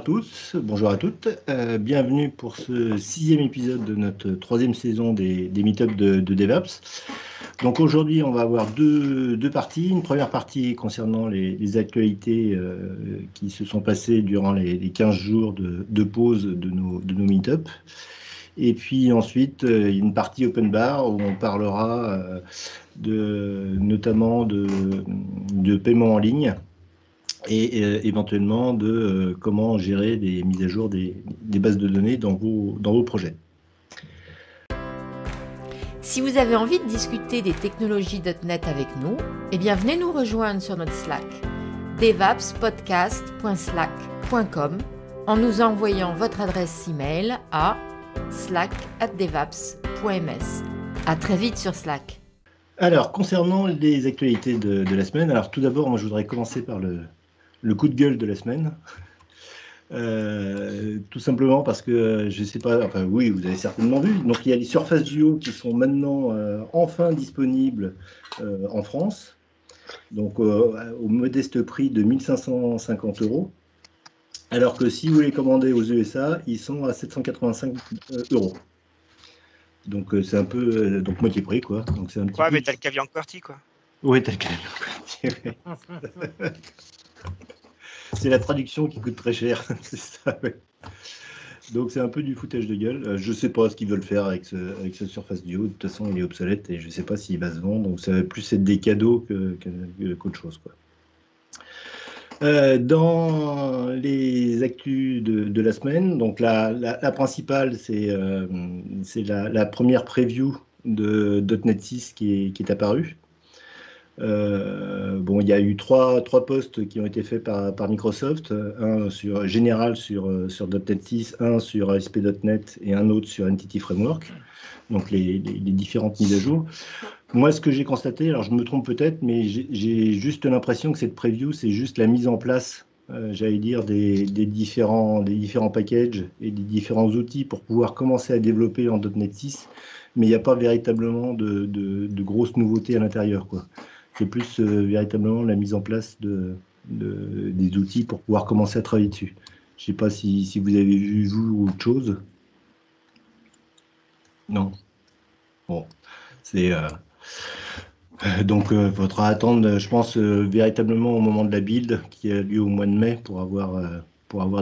tous, bonjour à toutes. Bienvenue pour ce 6e épisode de notre 3e saison des meet-ups de DevApps. Donc aujourd'hui, on va avoir deux parties. Une première partie concernant les actualités qui se sont passées durant les 15 jours de pause de nos meet-ups. Et puis ensuite, une partie open bar où on parlera notamment de paiement en ligne et éventuellement de comment gérer des mises à jour des bases de données dans vos projets. Si vous avez envie de discuter des technologies .NET avec nous, eh bien venez nous rejoindre sur notre Slack, devapspodcast.slack.com, en nous envoyant votre adresse email à slack@devaps.ms. À très vite sur Slack. Alors, concernant les actualités de la semaine, alors tout d'abord, moi je voudrais commencer par le coup de gueule de la semaine. Tout simplement parce que je sais pas, enfin oui, vous avez certainement vu. Donc il y a les Surface Duo qui sont maintenant enfin disponibles en France, donc au modeste prix de 1 550 €. Alors que si vous les commandez aux USA, ils sont à 785 €. Donc c'est un peu donc moitié prix quoi. Donc c'est un petit Ouais, peu. mais t'as le caviar QWERTY quoi. Oui, t'as le caviar QWERTY. C'est la traduction qui coûte très cher, c'est ça. Ouais. Donc c'est un peu du foutage de gueule. Je sais pas ce qu'ils veulent faire avec ce Surface Duo. De toute façon, il est obsolète et je sais pas s'il va se vendre. Donc ça va plus être des cadeaux qu'autre chose, quoi. Dans les actus de la semaine, donc la principale, c'est la première preview de .NET 6 qui est apparue. Bon, il y a eu trois posts qui ont été faits par Microsoft, un général sur .NET 6, un sur ASP.NET et un autre sur Entity Framework, donc les différentes mises à jour. Moi, ce que j'ai constaté, alors je me trompe peut-être, mais j'ai juste l'impression que cette preview, c'est juste la mise en place, j'allais dire, des différents packages et des différents outils pour pouvoir commencer à développer en .NET 6, mais il n'y a pas véritablement de grosses nouveautés à l'intérieur, quoi. C'est plus véritablement la mise en place des outils pour pouvoir commencer à travailler dessus. Je ne sais pas si vous avez vu, vous, autre chose. Non. Bon, c'est... donc, il faudra attendre, je pense, véritablement au moment de la build qui a lieu au mois de mai pour avoir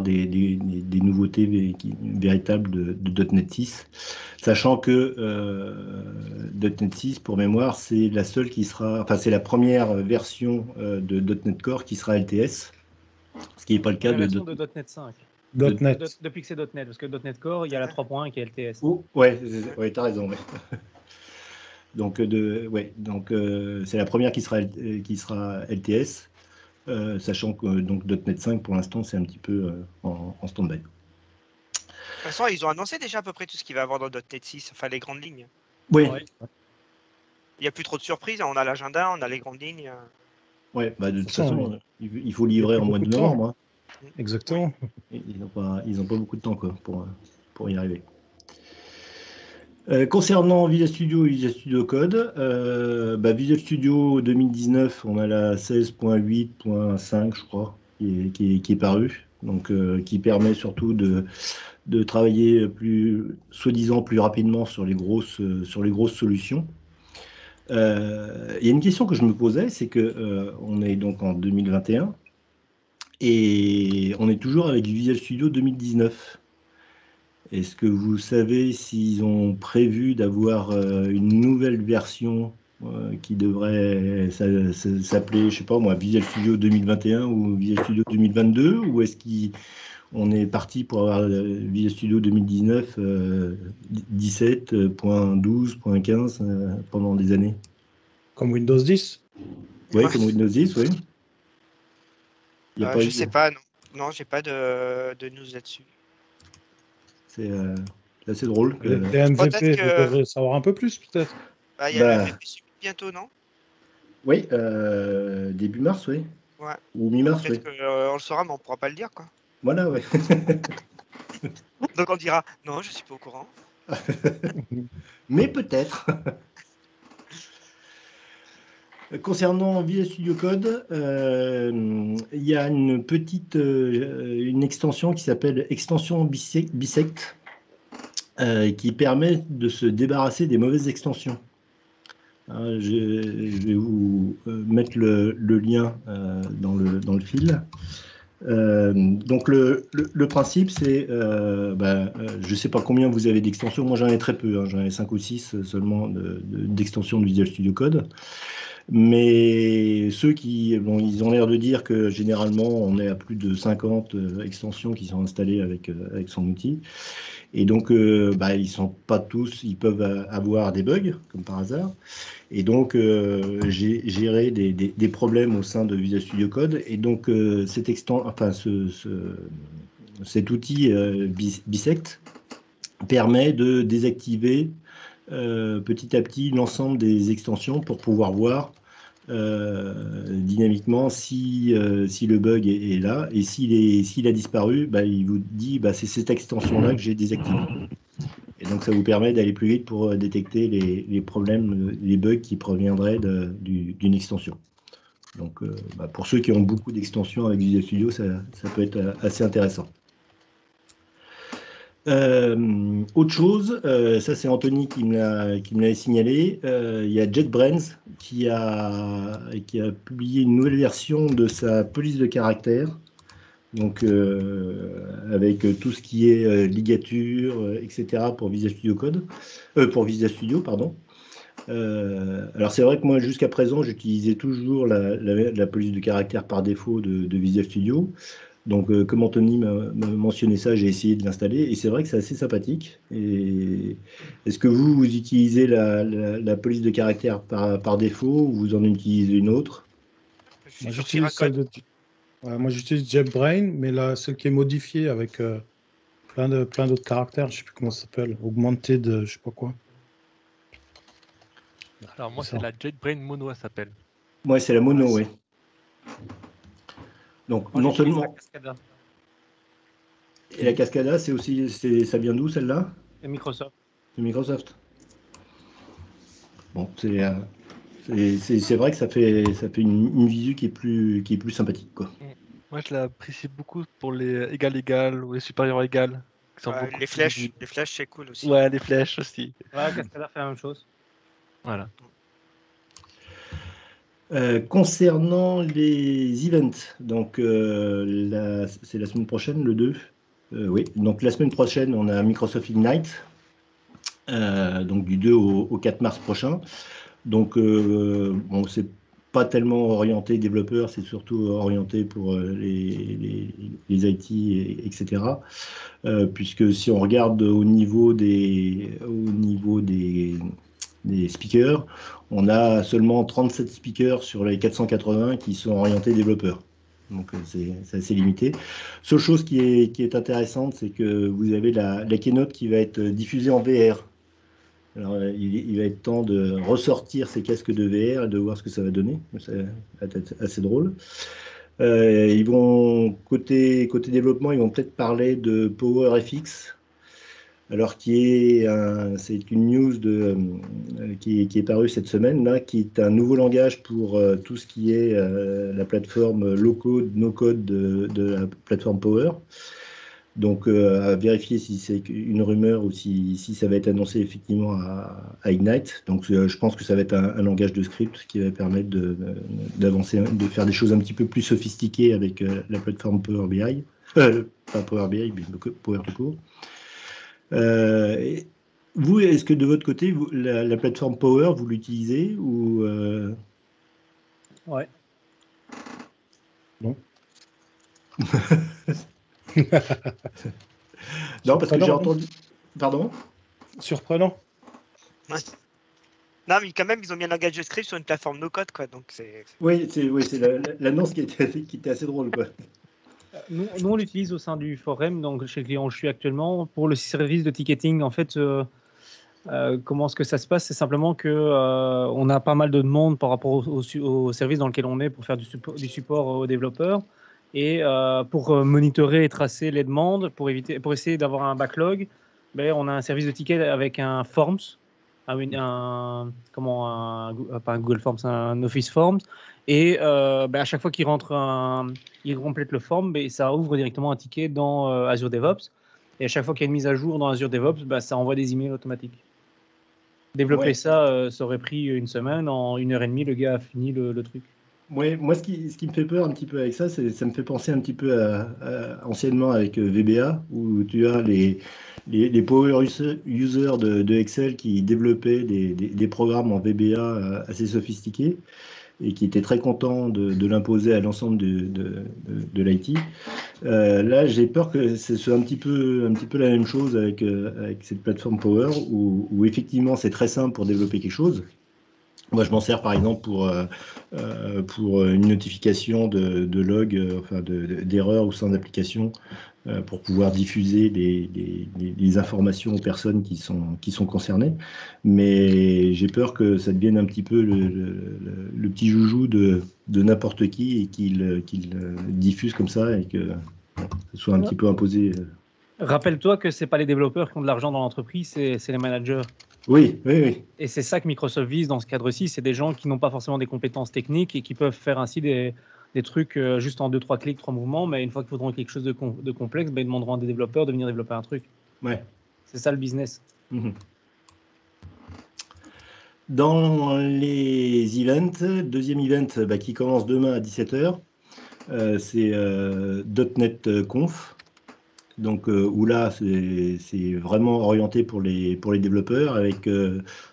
des nouveautés véritables de .NET 6. Sachant que .NET 6, pour mémoire, c'est la seule qui sera, enfin, c'est la première version de .NET Core qui sera LTS, ce qui n'est pas le cas de .NET 5. .NET. Depuis que c'est .NET, parce que .NET Core, il y a la 3.1 qui est LTS. Oh, ouais, t'as raison. Ouais. Donc, c'est la première qui sera LTS, sachant que donc, .NET 5, pour l'instant, c'est un petit peu en stand-by. De toute façon, ils ont annoncé déjà à peu près tout ce qu'il va y avoir dans .NET 6, enfin les grandes lignes. Oui. Ouais. Il n'y a plus trop de surprises, on a l'agenda, on a les grandes lignes. Ouais, bah, de toute façon, il faut livrer en mois de novembre. Hein. Exactement. Oui. Ils n'ont pas beaucoup de temps quoi, pour y arriver. Concernant Visual Studio et Visual Studio Code, Visual Studio 2019, on a la 16.8.5, je crois, qui est parue, donc qui permet surtout de travailler soi-disant plus rapidement sur les grosses solutions. Il y a une question que je me posais, c'est que on est donc en 2021 et on est toujours avec Visual Studio 2019. Est-ce que vous savez s'ils ont prévu d'avoir une nouvelle version qui devrait s'appeler, je sais pas moi, Visual Studio 2021 ou Visual Studio 2022, ou est-ce qu'on est parti pour avoir Visual Studio 2019 17.12.15 pendant des années? Comme Windows 10? Oui, comme Windows 10, oui. Je sais pas, non. Non, j'ai pas de news là-dessus. C'est assez drôle. Les MVP devraient savoir un peu plus, peut-être. Il y a le MVP bientôt, non? Oui, début mars, oui. Ouais. Ou mi-mars, oui. Peut-être qu'on le saura, mais on pourra pas le dire, quoi. Voilà, oui. Donc on dira, non, je suis pas au courant. Mais peut-être. Concernant Visual Studio Code, il y a une petite une extension qui s'appelle extension Bisect, qui permet de se débarrasser des mauvaises extensions. Je vais vous mettre le lien dans le fil. Donc le principe, c'est, je ne sais pas combien vous avez d'extensions, moi j'en ai très peu, j'en ai 5 ou 6 seulement d'extensions de Visual Studio Code. Mais ceux qui, ils ont l'air de dire que généralement on est à plus de 50 extensions qui sont installées avec son outil. Et donc, ils sont pas tous, ils peuvent avoir des bugs, comme par hasard. Et donc, j'ai géré des problèmes au sein de Visual Studio Code. Et donc, cet outil Bisect permet de désactiver petit à petit l'ensemble des extensions pour pouvoir voir dynamiquement si le bug est là. Et s'il a disparu, il vous dit c'est cette extension-là que j'ai désactivée. Et donc, ça vous permet d'aller plus vite pour détecter les problèmes, les bugs qui proviendraient d'une extension. Donc, pour ceux qui ont beaucoup d'extensions avec Visual Studio, ça peut être assez intéressant. Autre chose, ça c'est Anthony qui me l'avait signalé, il y a JetBrains qui a publié une nouvelle version de sa police de caractère. Donc, avec tout ce qui est ligature, etc. pour Visual Studio Code, pour Visual Studio, pardon. Alors, c'est vrai que moi, jusqu'à présent, j'utilisais toujours la police de caractère par défaut de Visual Studio. Donc, comme Anthony m'a mentionné ça, j'ai essayé de l'installer et c'est vrai que c'est assez sympathique. Est-ce que vous utilisez la police de caractère par défaut ou vous en utilisez une autre? Moi, j'utilise celle de... moi, j'utilise JetBrains, mais celle qui est modifiée avec plein d'autres caractères, je ne sais plus comment ça s'appelle, augmented, je ne sais pas quoi. Alors moi, c'est la JetBrains Mono, elle s'appelle. Ouais, c'est la Mono, oui. Donc, moi, non seulement... la Cascada. Et la Cascada, ça vient d'où, celle-là? Et Microsoft. De Microsoft. Bon, c'est vrai que ça fait une visu qui est plus sympathique, quoi. Moi, je l'apprécie beaucoup pour les égal ou les supérieurs égales. Les flèches, c'est cool aussi. Ouais, les flèches aussi. Ouais, Cascada fait la même chose. Voilà. Concernant les events, donc c'est la semaine prochaine, le 2. Oui, donc la semaine prochaine, on a Microsoft Ignite, donc du 2 au 4 mars prochain. Donc, c'est pas tellement orienté développeurs, c'est surtout orienté pour les IT, etc. Puisque si on regarde au niveau des speakers, on a seulement 37 speakers sur les 480 qui sont orientés développeurs. Donc, c'est assez limité. Seule chose qui est intéressante, c'est que vous avez la keynote qui va être diffusée en VR. Alors, il va être temps de ressortir ces casques de VR et de voir ce que ça va donner. Ça va être assez drôle. Ils vont, côté développement, ils vont peut-être parler de PowerFX. Alors, c'est une news qui est parue cette semaine, là, qui est un nouveau langage pour tout ce qui est la plateforme low-code, no-code de la plateforme Power. Donc, à vérifier si c'est une rumeur ou si ça va être annoncé effectivement à Ignite. Donc, je pense que ça va être un langage de script qui va permettre d'avancer, de faire des choses un petit peu plus sophistiquées avec la plateforme Power BI. Pas Power BI, mais Power tout court. Vous, est-ce que de votre côté, la plateforme Power, vous l'utilisez ou Ouais. Non. Non, parce que j'ai entendu... Pardon? Surprenant. Ouais. Non, mais quand même, ils ont mis un langage de script sur une plateforme no-code, quoi. Donc c'est... Oui, c'est l'annonce qui était assez drôle, quoi. Nous, on l'utilise au sein du forum, donc chez le client où je suis actuellement, pour le service de ticketing. En fait, comment est-ce que ça se passe? C'est simplement que on a pas mal de demandes par rapport au service dans lequel on est pour faire du support aux développeurs et pour monitorer et tracer les demandes, pour essayer d'avoir un backlog. On a un service de ticket avec un Forms pas un Google Forms, un Office Forms. Et à chaque fois qu'il complète le form, ça ouvre directement un ticket dans Azure DevOps. Et à chaque fois qu'il y a une mise à jour dans Azure DevOps, ça envoie des emails automatiques. Développer ça aurait pris une semaine. En 1h30, le gars a fini le truc. Ouais, moi, ce qui me fait peur un petit peu avec ça, ça me fait penser un petit peu anciennement avec VBA, où tu as les power users de Excel qui développaient des programmes en VBA assez sophistiqués et qui étaient très contents de l'imposer à l'ensemble de l'IT. Là, j'ai peur que ce soit un petit peu la même chose avec cette plateforme Power, où effectivement, c'est très simple pour développer quelque chose. Moi, je m'en sers par exemple pour une notification de log, d'erreur au sein d'application, pour pouvoir diffuser des informations aux personnes qui sont concernées. Mais j'ai peur que ça devienne un petit peu le petit joujou de n'importe qui et qu'il diffuse comme ça et que ce soit un petit peu imposé. Rappelle-toi que ce n'est pas les développeurs qui ont de l'argent dans l'entreprise, c'est les managers. Oui. Et c'est ça que Microsoft vise dans ce cadre-ci, c'est des gens qui n'ont pas forcément des compétences techniques et qui peuvent faire ainsi des trucs juste en 2-3 clics, 3 mouvements, mais une fois qu'ils voudront quelque chose de complexe, ils demanderont à des développeurs de venir développer un truc. Ouais. C'est ça le business. Mm-hmm. Dans les events, deuxième event qui commence demain à 17h, c'est .NET Conf. Donc, où là, c'est vraiment orienté pour les développeurs avec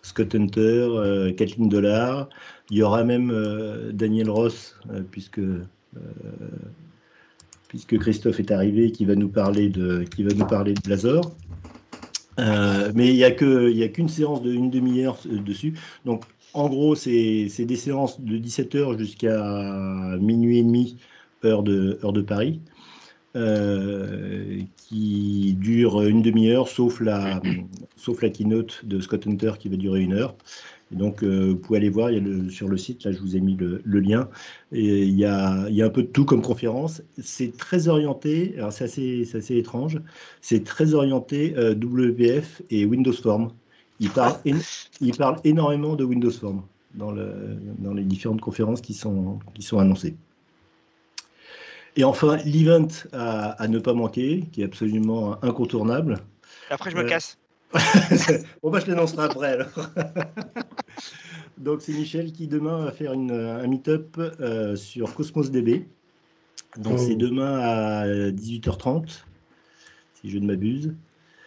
Scott Hunter, Kathleen Dollard. Il y aura même Daniel Ross, puisque Christophe est arrivé, qui va nous parler de Blazor. Mais il n'y a qu'une séance de une demi-heure dessus. Donc, en gros, c'est des séances de 17h jusqu'à minuit et demi, heure de Paris. Qui dure une demi-heure, sauf la keynote de Scott Hunter qui va durer 1 heure. Et donc, vous pouvez aller voir, sur le site, là, je vous ai mis le lien. Et il y a un peu de tout comme conférence. C'est très orienté, alors c'est assez étrange, c'est très orienté WPF et Windows Form. Il parle énormément de Windows Form dans les différentes conférences qui sont annoncées. Et enfin, l'event à ne pas manquer, qui est absolument incontournable. Et après, je me casse. Bon, je l'annoncerai après, alors. Donc, c'est Michel qui, demain, va faire un meet-up sur Cosmos DB. Donc, c'est demain à 18h30, si je ne m'abuse.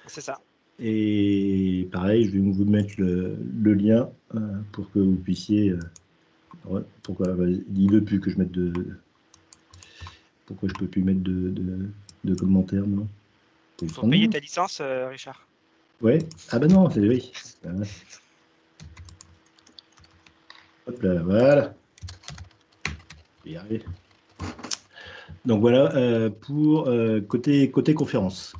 C'est ça. Et pareil, je vais vous mettre le lien pour que vous puissiez... pourquoi il ne veut plus que je mette de... Pourquoi je peux plus mettre de commentaires, non? Il faut payer ta licence, Richard. Ouais. Ah bah non, c'est oui. Hop là, voilà. Je vais y arriver. Donc voilà pour côté conférence.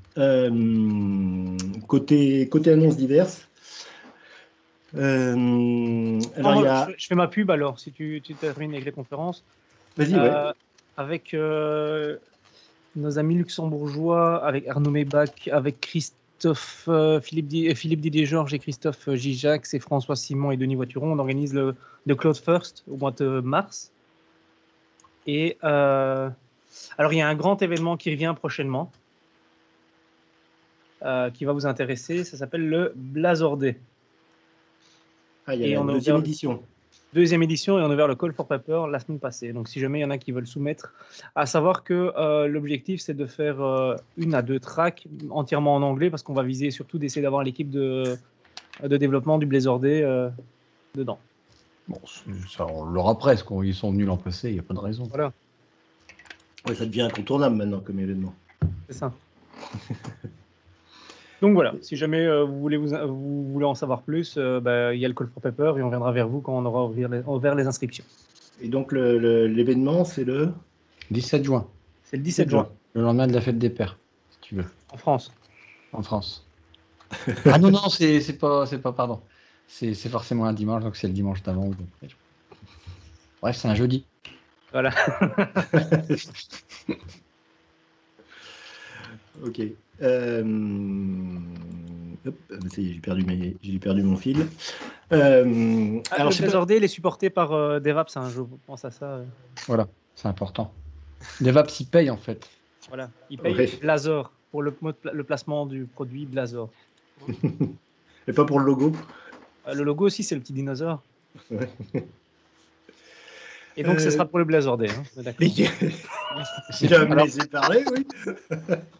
Côté annonces diverses. Alors je fais ma pub alors, si tu termines avec les conférences. Vas-y, ouais. Avec nos amis luxembourgeois, avec Arnaud Meybach, avec Christophe, Philippe Didier Georges et Christophe Gijax et François Simon et Denis Voituron, on organise le Cloud First au mois de mars. Et alors il y a un grand événement qui revient prochainement, qui va vous intéresser, ça s'appelle le Blazor Day. Ah, il y a la deuxième édition. Deuxième édition, et on a ouvert le Call for Paper la semaine passée. Donc, si jamais il y en a qui veulent soumettre, à savoir que l'objectif, c'est de faire 1 à 2 tracks entièrement en anglais, parce qu'on va viser surtout d'essayer d'avoir l'équipe de développement du Blazor Day dedans. Bon, ça, on l'aura presque. Ils sont venus l'an passé, il n'y a pas de raison. Voilà. Ouais, ça devient incontournable maintenant comme événement. C'est ça. Donc voilà, si jamais vous voulez en savoir plus, il y a le Call for Paper et on viendra vers vous quand on aura ouvert les inscriptions. Et donc l'événement, c'est le 17 juin. C'est le 17 juin. Le lendemain de la fête des pères, si tu veux. En France. En France. Ah non, c'est pas, pardon. C'est forcément un dimanche, donc c'est le dimanche d'avant. Bref, c'est un jeudi. Voilà. Ok. Hop, ça y est, j'ai perdu mon fil. Alors, Alors, le je sais pas. Blazor D, il est supporté par DevApps, hein, je pense à ça. Voilà, c'est important. DevApps, il paye en fait. Voilà, il paye Ouais. Blazor pour le placement du produit Blazor. Et pas pour le logo. Le logo aussi, c'est le petit dinosaure. Ouais. Et donc, ce sera pour le Blazor D. Hein, on est d'accord. Tu vas me laisser parler, oui.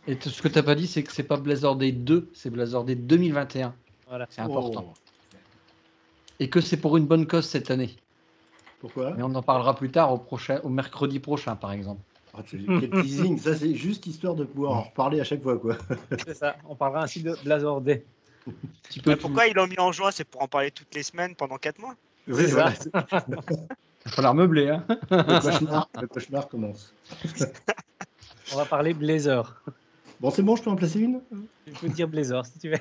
Et ce que tu n'as pas dit, c'est que c'est pas Blazor Day 2, c'est Blazor Day 2021. Voilà. C'est important. Oh. Et que c'est pour une bonne cause cette année. Pourquoi? Mais on en parlera plus tard au mercredi prochain, par exemple. Oh, quel teasing. Ça, c'est juste histoire de pouvoir en reparler à chaque fois, quoi. C'est ça, on parlera ainsi de Blazor D. Pourquoi ils l'ont mis en juin? C'est pour en parler toutes les semaines pendant 4 mois. Oui, C'est voilà. ça. Il va falloir meubler. Hein. Le cauchemar commence. On va parler Blazor. Bon, c'est bon, je peux en placer une? Tu peux dire Blazor si tu veux.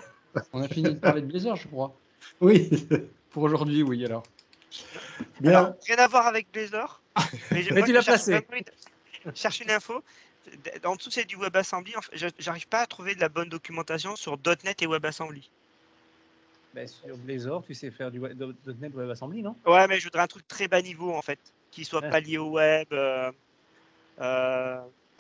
On a fini de parler de Blazor, je crois. Oui. Pour aujourd'hui, oui, alors. Bien. Alors, rien à voir avec Blazor. Mais, Mais tu l'as placé. Je cherche une info. En dessous, c'est du WebAssembly. En fait, j'arrive pas à trouver de la bonne documentation sur .NET et WebAssembly. Ben, sur Blazor, tu sais faire du .NET WebAssembly, non? Ouais, mais je voudrais un truc très bas niveau, en fait. Qui soit Ouais. pas lié au web. Un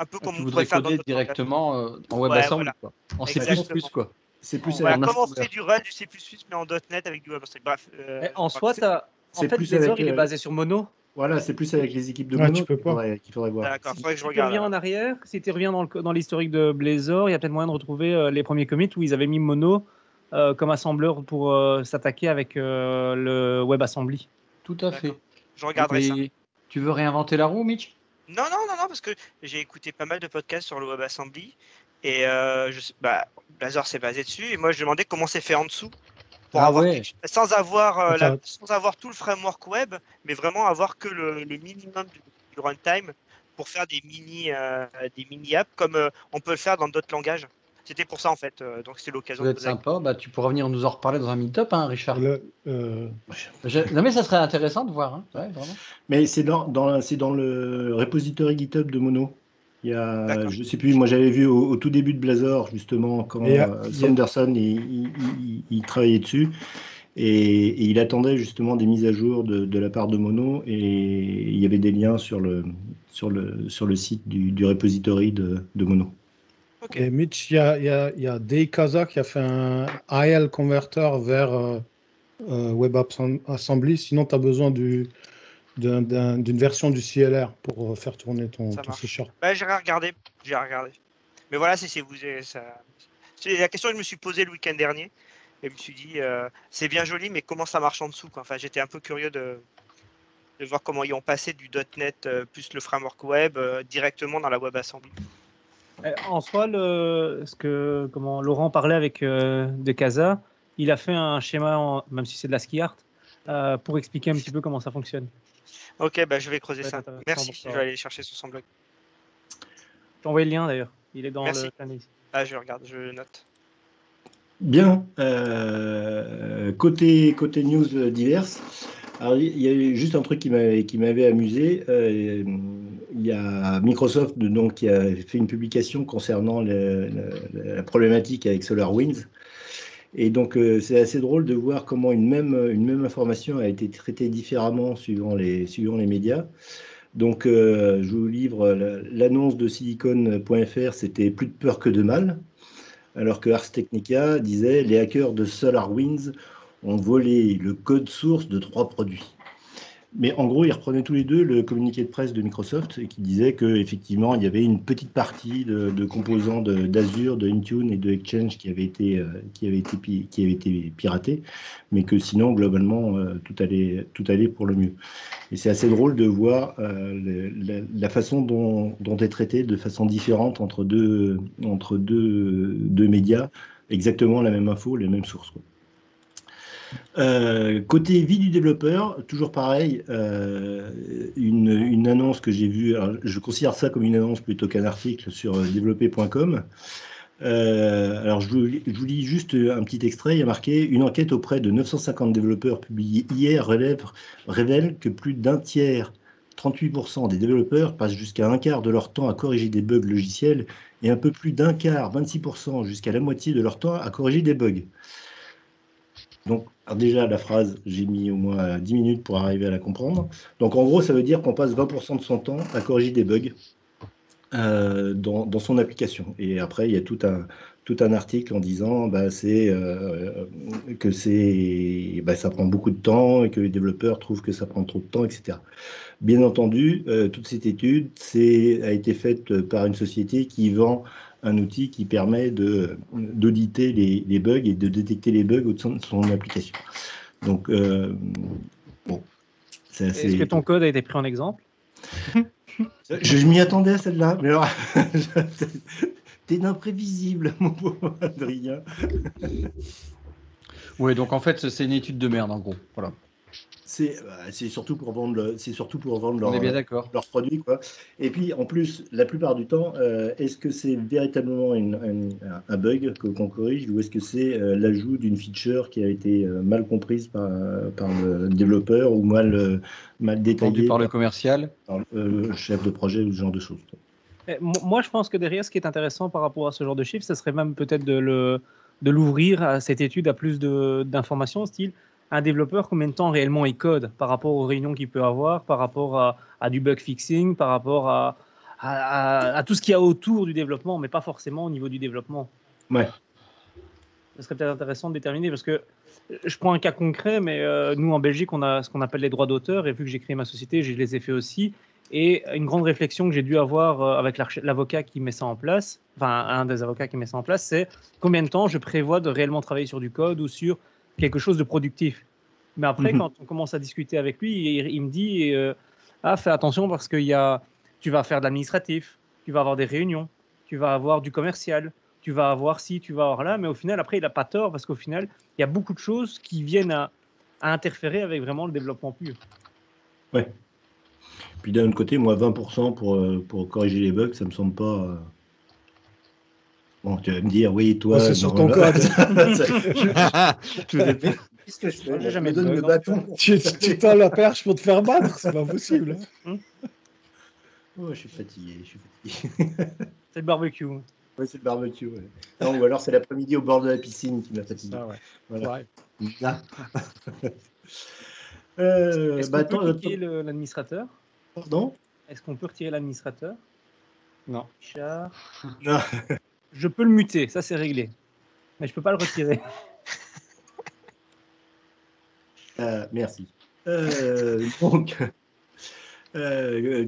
peu comme Tu on voudrais pourrait faire dans coder d'autres directement en WebAssembly, voilà. quoi. En C++, Exactement. quoi. C'est plus Voilà, avec, comme on ferait du run, du C++, mais en .NET avec du WebAssembly. Bref. Mais en soi, en fait, plus Blazor, avec, il est basé sur Mono. voilà, c'est plus avec les équipes de Ouais, Mono tu peux qu'il pas. faudrait voir. D'accord, faudrait que je Si tu regarde. reviens en alors. arrière, si tu reviens dans l'historique de Blazor, il y a peut-être moyen de retrouver les premiers commits où ils avaient mis Mono comme assembleur pour s'attaquer avec le WebAssembly. Tout à fait. D'accord. Je regarderai ça. Et tu veux réinventer la roue, Mitch? Non, parce que j'ai écouté pas mal de podcasts sur le WebAssembly et Blazor s'est basé dessus. Et moi, je demandais comment c'est fait en dessous pour avoir sans avoir tout le framework web, mais avoir que le minimum du runtime pour faire des mini apps comme on peut le faire dans d'autres langages. C'était pour ça en fait. Donc c'est l'occasion Ça de doit être poser la sympa. Bah, tu pourras venir nous en reparler dans un meet-up, hein, Richard. Non, mais ça serait intéressant de voir. Hein. Ouais, vraiment. Mais c'est dans le repository GitHub de Mono. Il y a, D'accord. je sais plus, moi j'avais vu au tout début de Blazor, justement, quand Sanderson il travaillait dessus. Et il attendait justement des mises à jour de la part de Mono. Et il y avait des liens sur le site du repository de Mono. Okay. Et Mitch, il y a Deikaza qui a fait un AL converter vers WebAssembly. Sinon, tu as besoin d'une version du CLR pour faire tourner ton C#. Bah, j'ai regardé. Mais voilà, c'est la question que je me suis posée le week-end dernier. Et je me suis dit, c'est bien joli, mais comment ça marche en dessous, quoi. Enfin, j'étais un peu curieux de voir comment ils ont passé du .NET plus le framework web directement dans la WebAssembly. En soi, comment Laurent parlait avec Deikaza, il a fait un schéma, même si c'est de la ski art, pour expliquer un petit peu comment ça fonctionne. Ok, bah, je vais creuser ça. Merci, je vais aller chercher sur son blog. Je t'ai envoyé le lien d'ailleurs, il est dans le planning. Ah, je regarde, je note. Bien. Côté news diverses, alors, il y a juste un truc qui m'avait amusé. Il y a Microsoft donc, qui a fait une publication concernant la problématique avec SolarWinds. Et donc, c'est assez drôle de voir comment une même information a été traitée différemment suivant les médias. Donc, je vous livre l'annonce de silicon.fr, c'était plus de peur que de mal. Alors que Ars Technica disait « Les hackers de SolarWinds ont volé le code source de 3 produits ». Mais en gros, ils reprenaient tous les deux le communiqué de presse de Microsoft et qui disait qu'effectivement, il y avait une petite partie de composants d'Azure, de Intune et de Exchange qui avaient été piratés, mais que sinon, globalement, tout allait pour le mieux. Et c'est assez drôle de voir la façon dont est traité de façon différente entre deux médias, exactement la même info, les mêmes sources, quoi. Côté vie du développeur, toujours pareil, une annonce que j'ai vue, je considère ça comme une annonce plutôt qu'un article sur développer.com. Alors je vous lis juste un petit extrait, il y a marqué « Une enquête auprès de 950 développeurs publiée hier révèle que plus d'un tiers, 38% des développeurs passent jusqu'à un quart de leur temps à corriger des bugs logiciels et un peu plus d'un quart, 26%, jusqu'à la moitié de leur temps à corriger des bugs. Donc, alors déjà, la phrase, j'ai mis au moins 10 minutes pour arriver à la comprendre. Donc, en gros, ça veut dire qu'on passe 20% de son temps à corriger des bugs dans son application. Et après, il y a tout un article en disant que ça prend beaucoup de temps et que les développeurs trouvent que ça prend trop de temps, etc. Bien entendu, toute cette étude a été faite par une société qui vend un outil qui permet d'auditer les bugs et de détecter les bugs au sein de son application. Donc, bon. Est-ce que ton code a été pris en exemple? Je m'y attendais à celle-là, mais alors, t'es imprévisible, mon pauvre Adrien. Ouais, donc en fait, c'est une étude de merde, en gros. Voilà. C'est surtout pour vendre, On est bien d'accord. leurs produits, quoi. Et puis, en plus, la plupart du temps, est-ce que c'est véritablement un bug qu'on corrige ou est-ce que c'est l'ajout d'une feature qui a été mal comprise par le développeur ou mal détaillée par le commercial, par le chef de projet ou ce genre de choses. Moi, je pense que derrière, ce qui est intéressant par rapport à ce genre de chiffres, ce serait même peut-être de l'ouvrir à cette étude à plus d'informations, style un développeur, combien de temps réellement il code par rapport aux réunions qu'il peut avoir, par rapport à du bug fixing, par rapport à tout ce qu'il y a autour du développement, mais pas forcément au niveau du développement. Ouais. Ce serait peut-être intéressant de déterminer, parce que je prends un cas concret, mais nous, en Belgique, on a ce qu'on appelle les droits d'auteur, et vu que j'ai créé ma société, je les ai fait aussi. Et une grande réflexion que j'ai dû avoir avec l'avocat qui met ça en place, enfin un des avocats qui met ça en place, c'est combien de temps je prévois de réellement travailler sur du code ou sur quelque chose de productif. Mais après, quand on commence à discuter avec lui, il me dit fais attention parce que tu vas faire de l'administratif, tu vas avoir des réunions, tu vas avoir du commercial, tu vas avoir ci, tu vas avoir là. Mais au final, après, il n'a pas tort parce qu'au final, il y a beaucoup de choses qui viennent à interférer avec vraiment le développement pur. Ouais. Puis d'un autre côté, moi, 20% pour corriger les bugs, ça me semble pas. Bon, tu vas me dire, oui, toi. C'est sur ton code. Qu'est-ce que je fais? J'ai jamais donne le bug, bâton. Tu tends la perche pour te faire battre, c'est pas possible. Oh, je suis fatigué. C'est le barbecue. Oui, c'est le barbecue. Ouais. Non, ou alors c'est l'après-midi au bord de la piscine qui m'a fatigué. Ça, ouais. Voilà. Ouais. Est-ce qu'on peut retirer l'administrateur? Pardon? Est-ce qu'on peut retirer l'administrateur? Non. Richard. Non. Je peux le muter, ça c'est réglé. Mais je peux pas le retirer. Merci. Donc,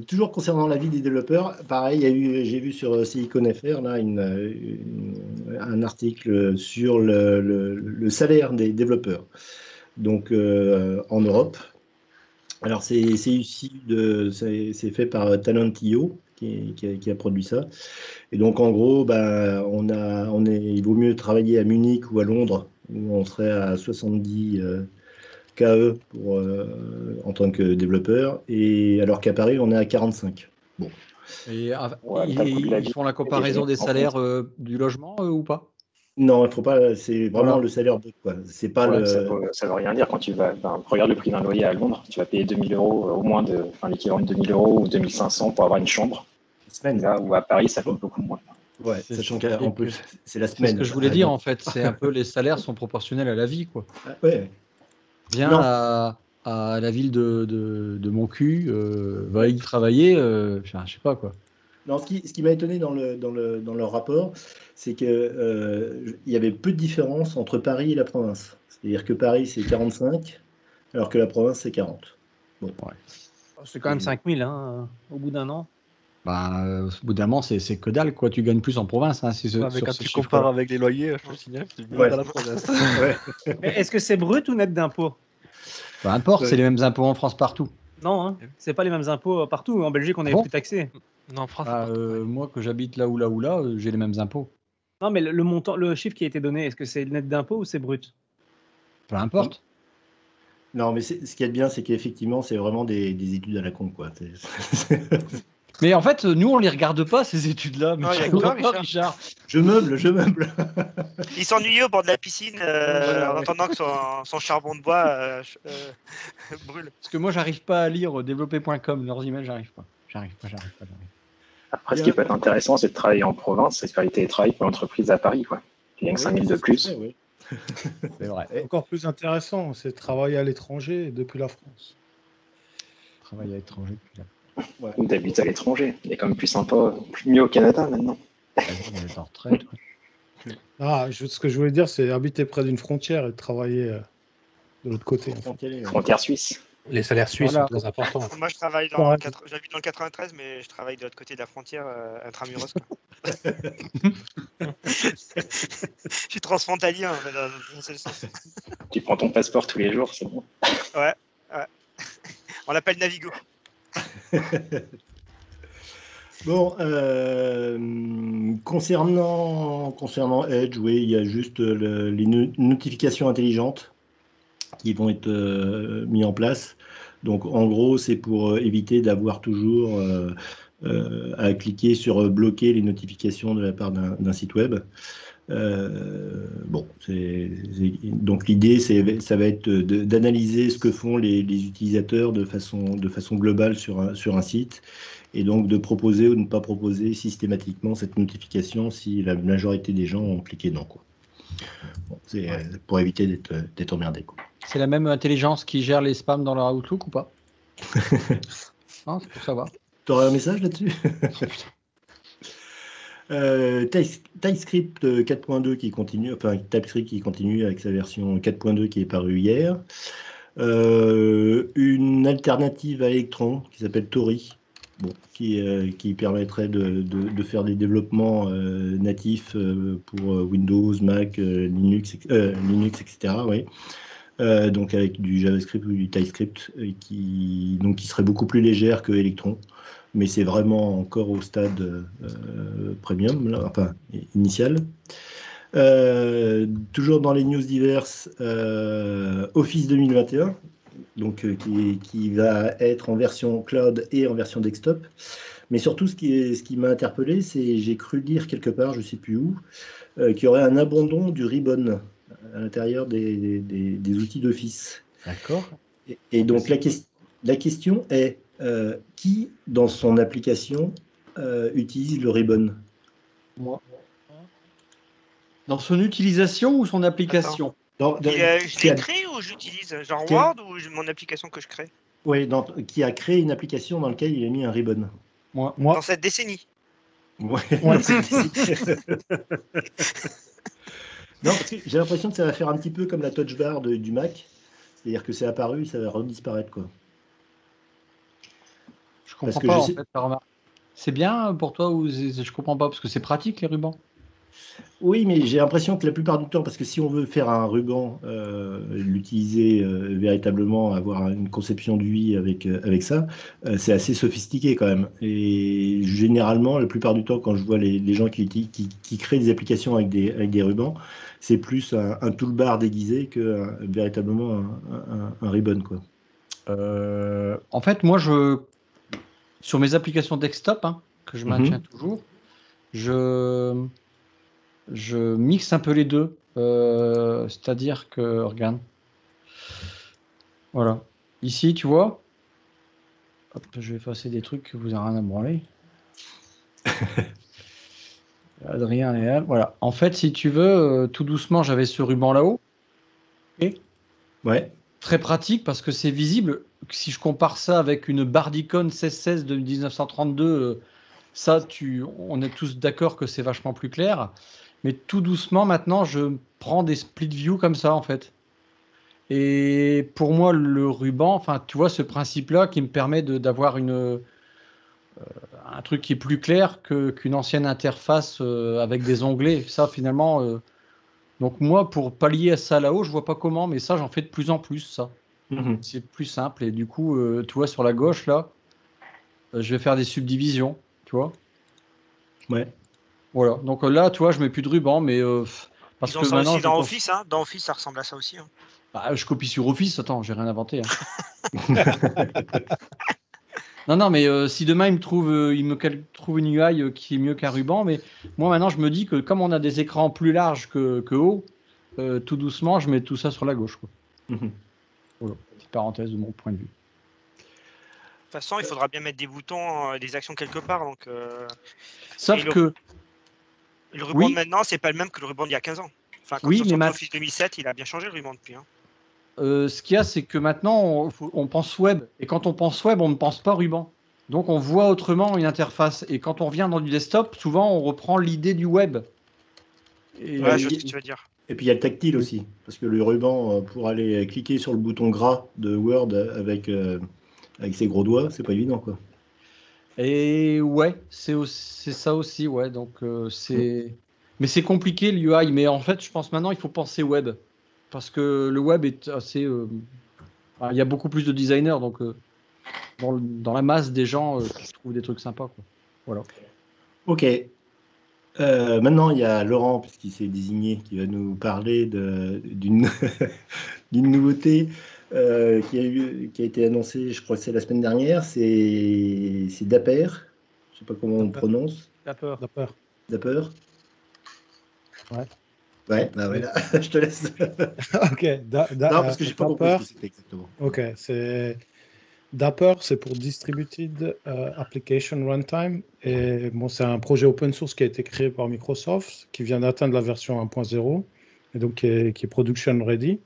toujours concernant la vie des développeurs, pareil, j'ai vu sur SiliconFR là, un article sur le salaire des développeurs. Donc, en Europe. Alors, c'est fait par Talent.io qui a produit ça. Et donc, en gros, il vaut mieux travailler à Munich ou à Londres, où on serait à 70 KE en tant que développeur, et alors qu'à Paris, on est à 45. Bon. Et ils font la comparaison des salaires du logement ou pas? Non, il faut pas. C'est vraiment le salaire brut, quoi. C'est pas Ça veut rien dire quand tu vas. Regarde le prix d'un loyer à Londres, tu vas payer 2000 euros, au moins l'équivalent de 2000 euros ou 2500 pour avoir une chambre. Semaine. Là où à Paris, ça coûte beaucoup moins. Ouais, sachant qu'en plus, c'est la semaine. C'est ce que je voulais dire en fait. C'est un peu les salaires sont proportionnels à la vie, quoi. Ouais. Viens à la ville de mon cul, va y travailler, je sais pas quoi. Non, ce qui m'a étonné dans leur rapport, c'est qu'il y avait peu de différence entre Paris et la province. C'est-à-dire que Paris, c'est 45, alors que la province, c'est 40. Bon. Ouais. C'est quand même 5000 hein, au bout d'un an. Au bout d'un moment, c'est que dalle, quoi. Tu gagnes plus en province. Hein, quand tu compares avec les loyers, je te signale, c'est bien dans la province. Mais est-ce que c'est brut ou net d'impôt? Peu importe, c'est les mêmes impôts en France partout. Non, hein, c'est pas les mêmes impôts partout. En Belgique, on est plus taxé. Non, en France, moi, que j'habite là, j'ai les mêmes impôts. Non, mais le montant, le chiffre qui a été donné, est-ce que c'est net d'impôt ou c'est brut? Peu importe. Non, mais ce qui est bien, c'est qu'effectivement, c'est vraiment des études à la con, quoi. Mais en fait, nous, on les regarde pas, ces études-là. Non, Richard. Je meuble. Il s'ennuyait au bord de la piscine en attendant que son charbon de bois brûle. Parce que moi, j'arrive pas à lire développer.com, leurs emails, j'arrive pas. Après, ce qui peut être intéressant, c'est de travailler en province, c'est de faire du télétravail pour l'entreprise à Paris, quoi. Il y a que 5 000 de plus. Oui. C'est vrai. Encore plus intéressant, c'est de travailler à l'étranger depuis la France. Travailler à l'étranger depuis là. Ou d'habiter à l'étranger. Il est quand même plus sympa, mieux au Canada maintenant. On est en retraite. Ouais. Ce que je voulais dire, c'est habiter près d'une frontière et travailler de l'autre côté. En fait. Frontière suisse. Les salaires suisses sont très importants. Moi, j'habite dans le 93, mais je travaille de l'autre côté de la frontière, intramuros. Je suis transfrontalier. Dans ce sens. Tu prends ton passeport tous les jours, c'est bon. Ouais. On l'appelle Navigo. Bon, concernant Edge, oui, il y a juste les notifications intelligentes qui vont être mis en place. Donc, en gros, c'est pour éviter d'avoir toujours à cliquer sur bloquer les notifications de la part d'un site web. Donc l'idée, ça va être d'analyser ce que font les utilisateurs de façon globale sur un site, et donc de proposer ou de ne pas proposer systématiquement cette notification si la majorité des gens ont cliqué non, quoi. Bon, c'est pour éviter d'être emmerdé, quoi. C'est la même intelligence qui gère les spams dans leur Outlook ou pas? Non, c'est pour savoir. T'aurais un message là-dessus? TypeScript 4.2 qui continue, enfin TypeScript qui continue avec sa version 4.2 qui est parue hier. Une alternative à Electron qui s'appelle Tori, qui permettrait de faire des développements natifs pour Windows, Mac, Linux, etc. Oui. Donc avec du JavaScript ou du TypeScript qui serait beaucoup plus légère que Electron. Mais c'est vraiment encore au stade premium, là, enfin initial. Toujours dans les news diverses, Office 2021, donc qui va être en version cloud et en version desktop. Mais surtout, ce qui m'a interpellé, c'est j'ai cru lire quelque part, je ne sais plus où, qu'il y aurait un abandon du ribbon à l'intérieur des outils d'Office. D'accord. Et donc la question est qui, dans son application, utilise le ribbon? Moi. Dans son utilisation ou son application? Je l'ai créé ou j'utilise? Genre Word ou mon application que je crée? Oui, qui a créé une application dans laquelle il a mis un ribbon? Moi. Dans cette décennie. Ouais. Non, parce que j'ai l'impression que ça va faire un petit peu comme la touch bar du Mac. C'est-à-dire que c'est apparu, ça va redisparaître, quoi. Je comprends pas, en fait, ta remarque. C'est bien pour toi ou je comprends pas, parce que c'est pratique, les rubans? Oui, mais j'ai l'impression que la plupart du temps, parce que si on veut faire un ruban, l'utiliser véritablement, avoir une conception d'UI avec ça, c'est assez sophistiqué quand même. Et généralement, la plupart du temps, quand je vois les gens qui créent des applications avec des rubans, c'est plus un toolbar déguisé que véritablement un ribbon, quoi. En fait, moi, sur mes applications desktop, que je maintiens toujours, je mixe un peu les deux. C'est-à-dire que, regarde, voilà. Ici, tu vois, hop, je vais effacer des trucs que vous n'avez rien à branler. Adrien et Al, voilà. En fait, si tu veux, tout doucement, j'avais ce ruban là-haut. Okay. Ouais. Très pratique parce que c'est visible. Si je compare ça avec une barre d'icônes 1616 de 1932, on est tous d'accord que c'est vachement plus clair. Mais tout doucement, maintenant, je prends des split view comme ça, en fait. Et pour moi, le ruban, enfin, tu vois, ce principe-là qui me permet d'avoir un truc qui est plus clair qu'une ancienne interface avec des onglets. Ça, finalement, donc moi, pour pallier à ça là-haut, je vois pas comment, mais ça, j'en fais de plus en plus, ça. C'est plus simple. Et du coup, tu vois, sur la gauche, là, je vais faire des subdivisions, tu vois. Ouais. Voilà. Donc là, tu vois, je mets plus de ruban, mais parce que ça aussi dans Office, dans Office, ça ressemble à ça aussi. Bah, je copie sur Office. Attends, j'ai rien inventé. Non, mais si demain il me trouve une UI qui est mieux qu'un ruban, mais moi maintenant je me dis que comme on a des écrans plus larges que haut, tout doucement, je mets tout ça sur la gauche, quoi. Voilà, petite parenthèse de mon point de vue. façon, il faudra bien mettre des boutons, des actions quelque part. Donc, Sauf que. Le ruban de maintenant, c'est pas le même que le ruban d'il y a 15 ans. Enfin, quand ils sont sur Office 2007, il a bien changé le ruban depuis. Hein. Ce qu'il y a, c'est que maintenant, on pense web. Et quand on pense web, on ne pense pas ruban. Donc, on voit autrement une interface. Et quand on revient dans du desktop, souvent, on reprend l'idée du web. Et... Ouais, je sais ce que tu veux dire. Et puis, il y a le tactile aussi. Parce que le ruban, pour aller cliquer sur le bouton gras de Word avec ses gros doigts, c'est pas évident, quoi. Et ouais, c'est ça aussi, ouais. Donc, Mais c'est compliqué, l'UI. Mais en fait, je pense maintenant, il faut penser web. Parce que le web est assez... il y a beaucoup plus de designers, donc dans la masse des gens qui trouvent des trucs sympas, quoi. Voilà. Ok. Maintenant, il y a Laurent, puisqu'il s'est désigné, qui va nous parler d'une nouveauté qui a été annoncée, je crois que c'est la semaine dernière. C'est Dapper. Je ne sais pas comment on prononce. Dapper. Dapper. Ouais. Ouais, bah voilà, je te laisse. Ok. Non, parce que je n'ai pas compris ce que c'était exactement. Ok, Dapper, c'est pour Distributed Application Runtime. Et bon, c'est un projet open source qui a été créé par Microsoft, qui vient d'atteindre la version 1.0, et donc qui est production ready.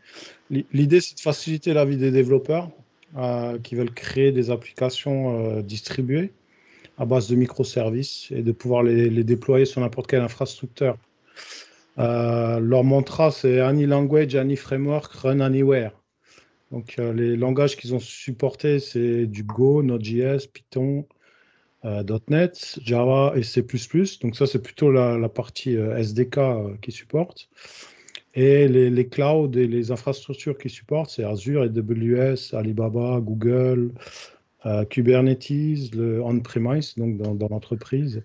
L'idée, c'est de faciliter la vie des développeurs qui veulent créer des applications distribuées à base de microservices et de pouvoir les déployer sur n'importe quelle infrastructure. Leur mantra, c'est Any language, any framework, run anywhere. Donc, les langages qu'ils ont supportés, c'est du Go, Node.js, Python, .NET, Java et C++. Donc, ça, c'est plutôt la partie SDK qui supporte. Et les clouds et les infrastructures qui supportent, c'est Azure, AWS, Alibaba, Google, Kubernetes, le on-premise, donc dans l'entreprise.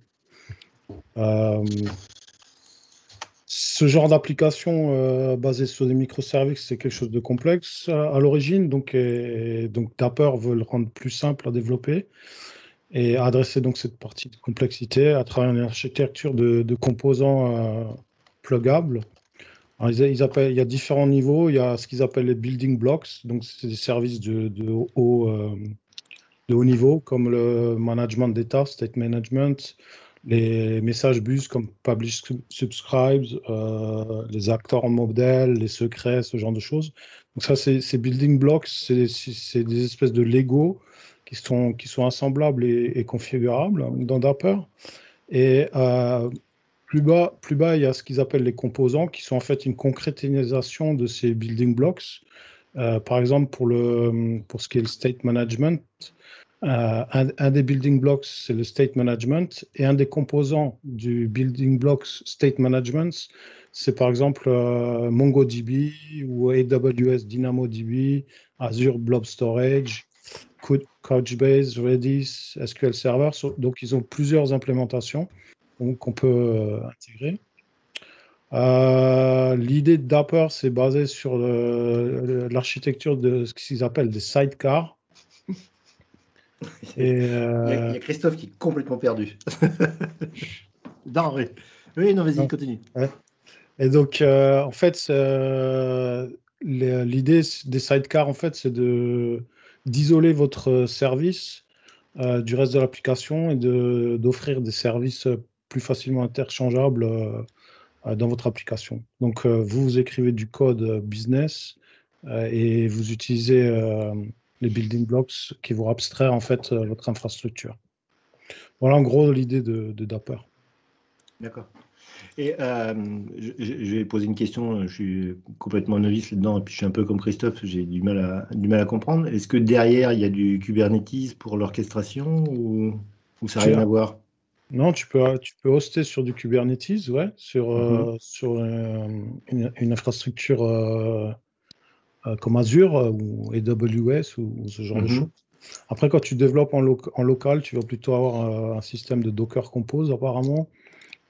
Ce genre d'application basée sur des microservices, c'est quelque chose de complexe à l'origine. Donc Dapper veut le rendre plus simple à développer et adresser donc cette partie de complexité à travers une architecture de composants pluggables. Alors, il y a différents niveaux. Il y a ce qu'ils appellent les building blocks. Donc, c'est des services de haut niveau, comme le management data, state management, les messages bus comme publish, subscribes, les acteurs en modèle, les secrets, ce genre de choses. Donc, ça, ces building blocks, c'est des espèces de Lego qui sont assemblables et configurables dans Dapper. Et plus bas, il y a ce qu'ils appellent les composants, qui sont en fait une concrétisation de ces building blocks. Par exemple, pour ce qui est le state management, un des building blocks, c'est le state management, et un des composants du building blocks state management, c'est par exemple MongoDB ou AWS DynamoDB, Azure Blob Storage, Couchbase, Redis, SQL Server. Donc, ils ont plusieurs implémentations qu'on peut intégrer. L'idée de Dapper, c'est basé sur l'architecture de ce qu'ils appellent des sidecars. Il y a Christophe qui est complètement perdu. Non, oui, non, vas-y, continue. Ouais. Et donc, en fait, l'idée des sidecars, en fait, c'est d'isoler votre service du reste de l'application et d'offrir des services plus facilement interchangeables dans votre application. Donc, vous écrivez du code business et vous utilisez les building blocks qui vont abstraire en fait votre infrastructure. Voilà en gros l'idée de Dapper. D'accord. Et je vais poser une question, je suis complètement novice là-dedans, et puis je suis un peu comme Christophe, j'ai du mal à comprendre. Est-ce que derrière, il y a du Kubernetes pour l'orchestration ou ça n'a rien à voir? Non, tu peux hoster sur du Kubernetes, ouais, sur une infrastructure comme Azure ou AWS ou ce genre de choses. Après, quand tu développes en local, tu vas plutôt avoir un système de Docker Compose apparemment,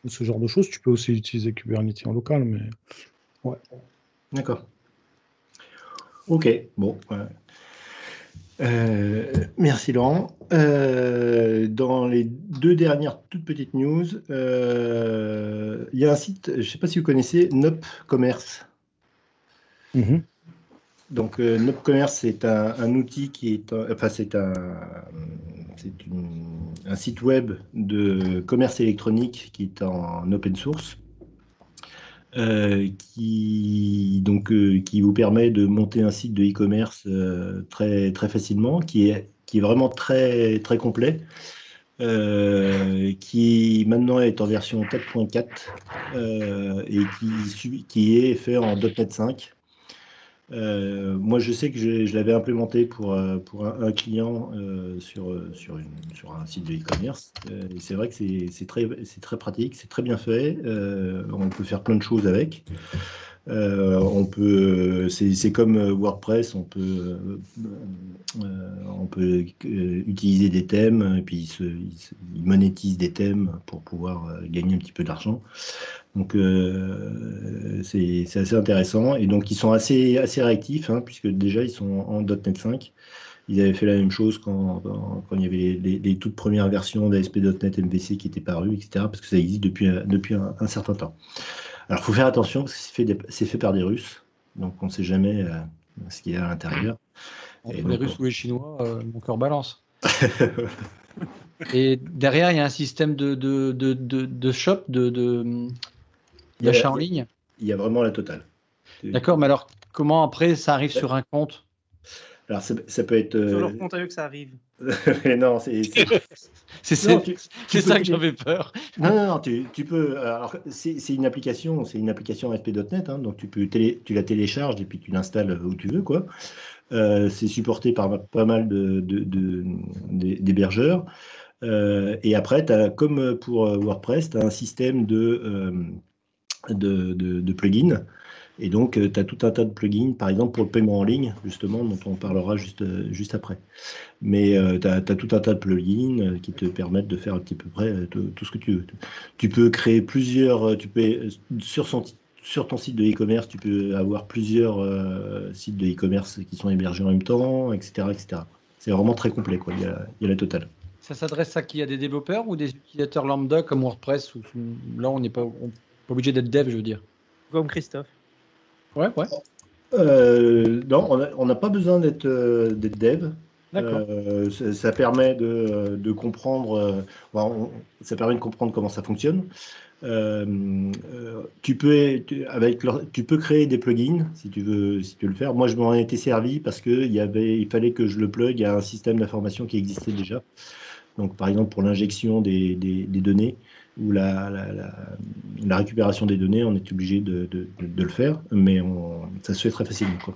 ou ce genre de choses. Tu peux aussi utiliser Kubernetes en local, mais ouais. D'accord. Ok, bon. Merci Laurent. Dans les deux dernières toutes petites news, il y a un site, je ne sais pas si vous connaissez, Nop Commerce. Donc, NopCommerce, c'est un outil qui est, c'est un site web de commerce électronique qui est en open source, qui vous permet de monter un site de e-commerce très, très facilement, qui est vraiment très, très complet, qui maintenant est en version 4.4 et qui est fait en .NET 5. Moi, je sais que je l'avais implémenté pour un client sur un site de e-commerce. Et c'est vrai que c'est très pratique, c'est très bien fait. On peut faire plein de choses avec. C'est comme WordPress, on peut utiliser des thèmes et puis ils monétisent des thèmes pour pouvoir gagner un petit peu d'argent. Donc c'est assez intéressant et donc ils sont assez réactifs puisque déjà ils sont en .NET 5. Ils avaient fait la même chose quand il y avait les toutes premières versions d'ASP.NET MVC qui étaient parues, etc. Parce que ça existe depuis un certain temps. Alors, il faut faire attention parce que c'est fait par des Russes, donc on ne sait jamais ce qu'il y a à l'intérieur. Entre les Russes ou les Chinois, mon cœur balance. Et derrière, il y a un système de shop, d'achat en ligne. Il y a vraiment la totale. D'accord, mais alors, comment après ça arrive sur un compte? Alors, ça peut être. Sur leur compte à eux que ça arrive. Non, c'est ça que j'avais peur. Non, tu peux. Alors, c'est une application ASP.NET, donc tu la télécharges et puis tu l'installes où tu veux, quoi. C'est supporté par pas mal d'hébergeurs. Et après, comme pour WordPress, tu as un système de plugins. Et donc, tu as tout un tas de plugins, par exemple pour le paiement en ligne, justement, dont on parlera juste après. Mais tu as tout un tas de plugins qui te permettent de faire un petit peu près tout ce que tu veux. Tu peux créer plusieurs... sur ton site de e-commerce, tu peux avoir plusieurs sites de e-commerce qui sont hébergés en même temps, etc. etc. C'est vraiment très complet, quoi. Il y a la totale. Ça s'adresse à qui? À des développeurs ou des utilisateurs lambda comme WordPress? Là, on n'est pas obligé d'être dev, je veux dire. Comme Christophe. Ouais. Non, on n'a pas besoin d'être dev. D'accord. Ça permet de comprendre. Ça permet de comprendre comment ça fonctionne. Tu peux créer des plugins si tu veux le faire. Moi, je m'en étais servi parce que il fallait que je le plug à un système d'information qui existait déjà. Donc, par exemple, pour l'injection des données ou la récupération des données, on est obligé de le faire, mais ça se fait très facilement, quoi.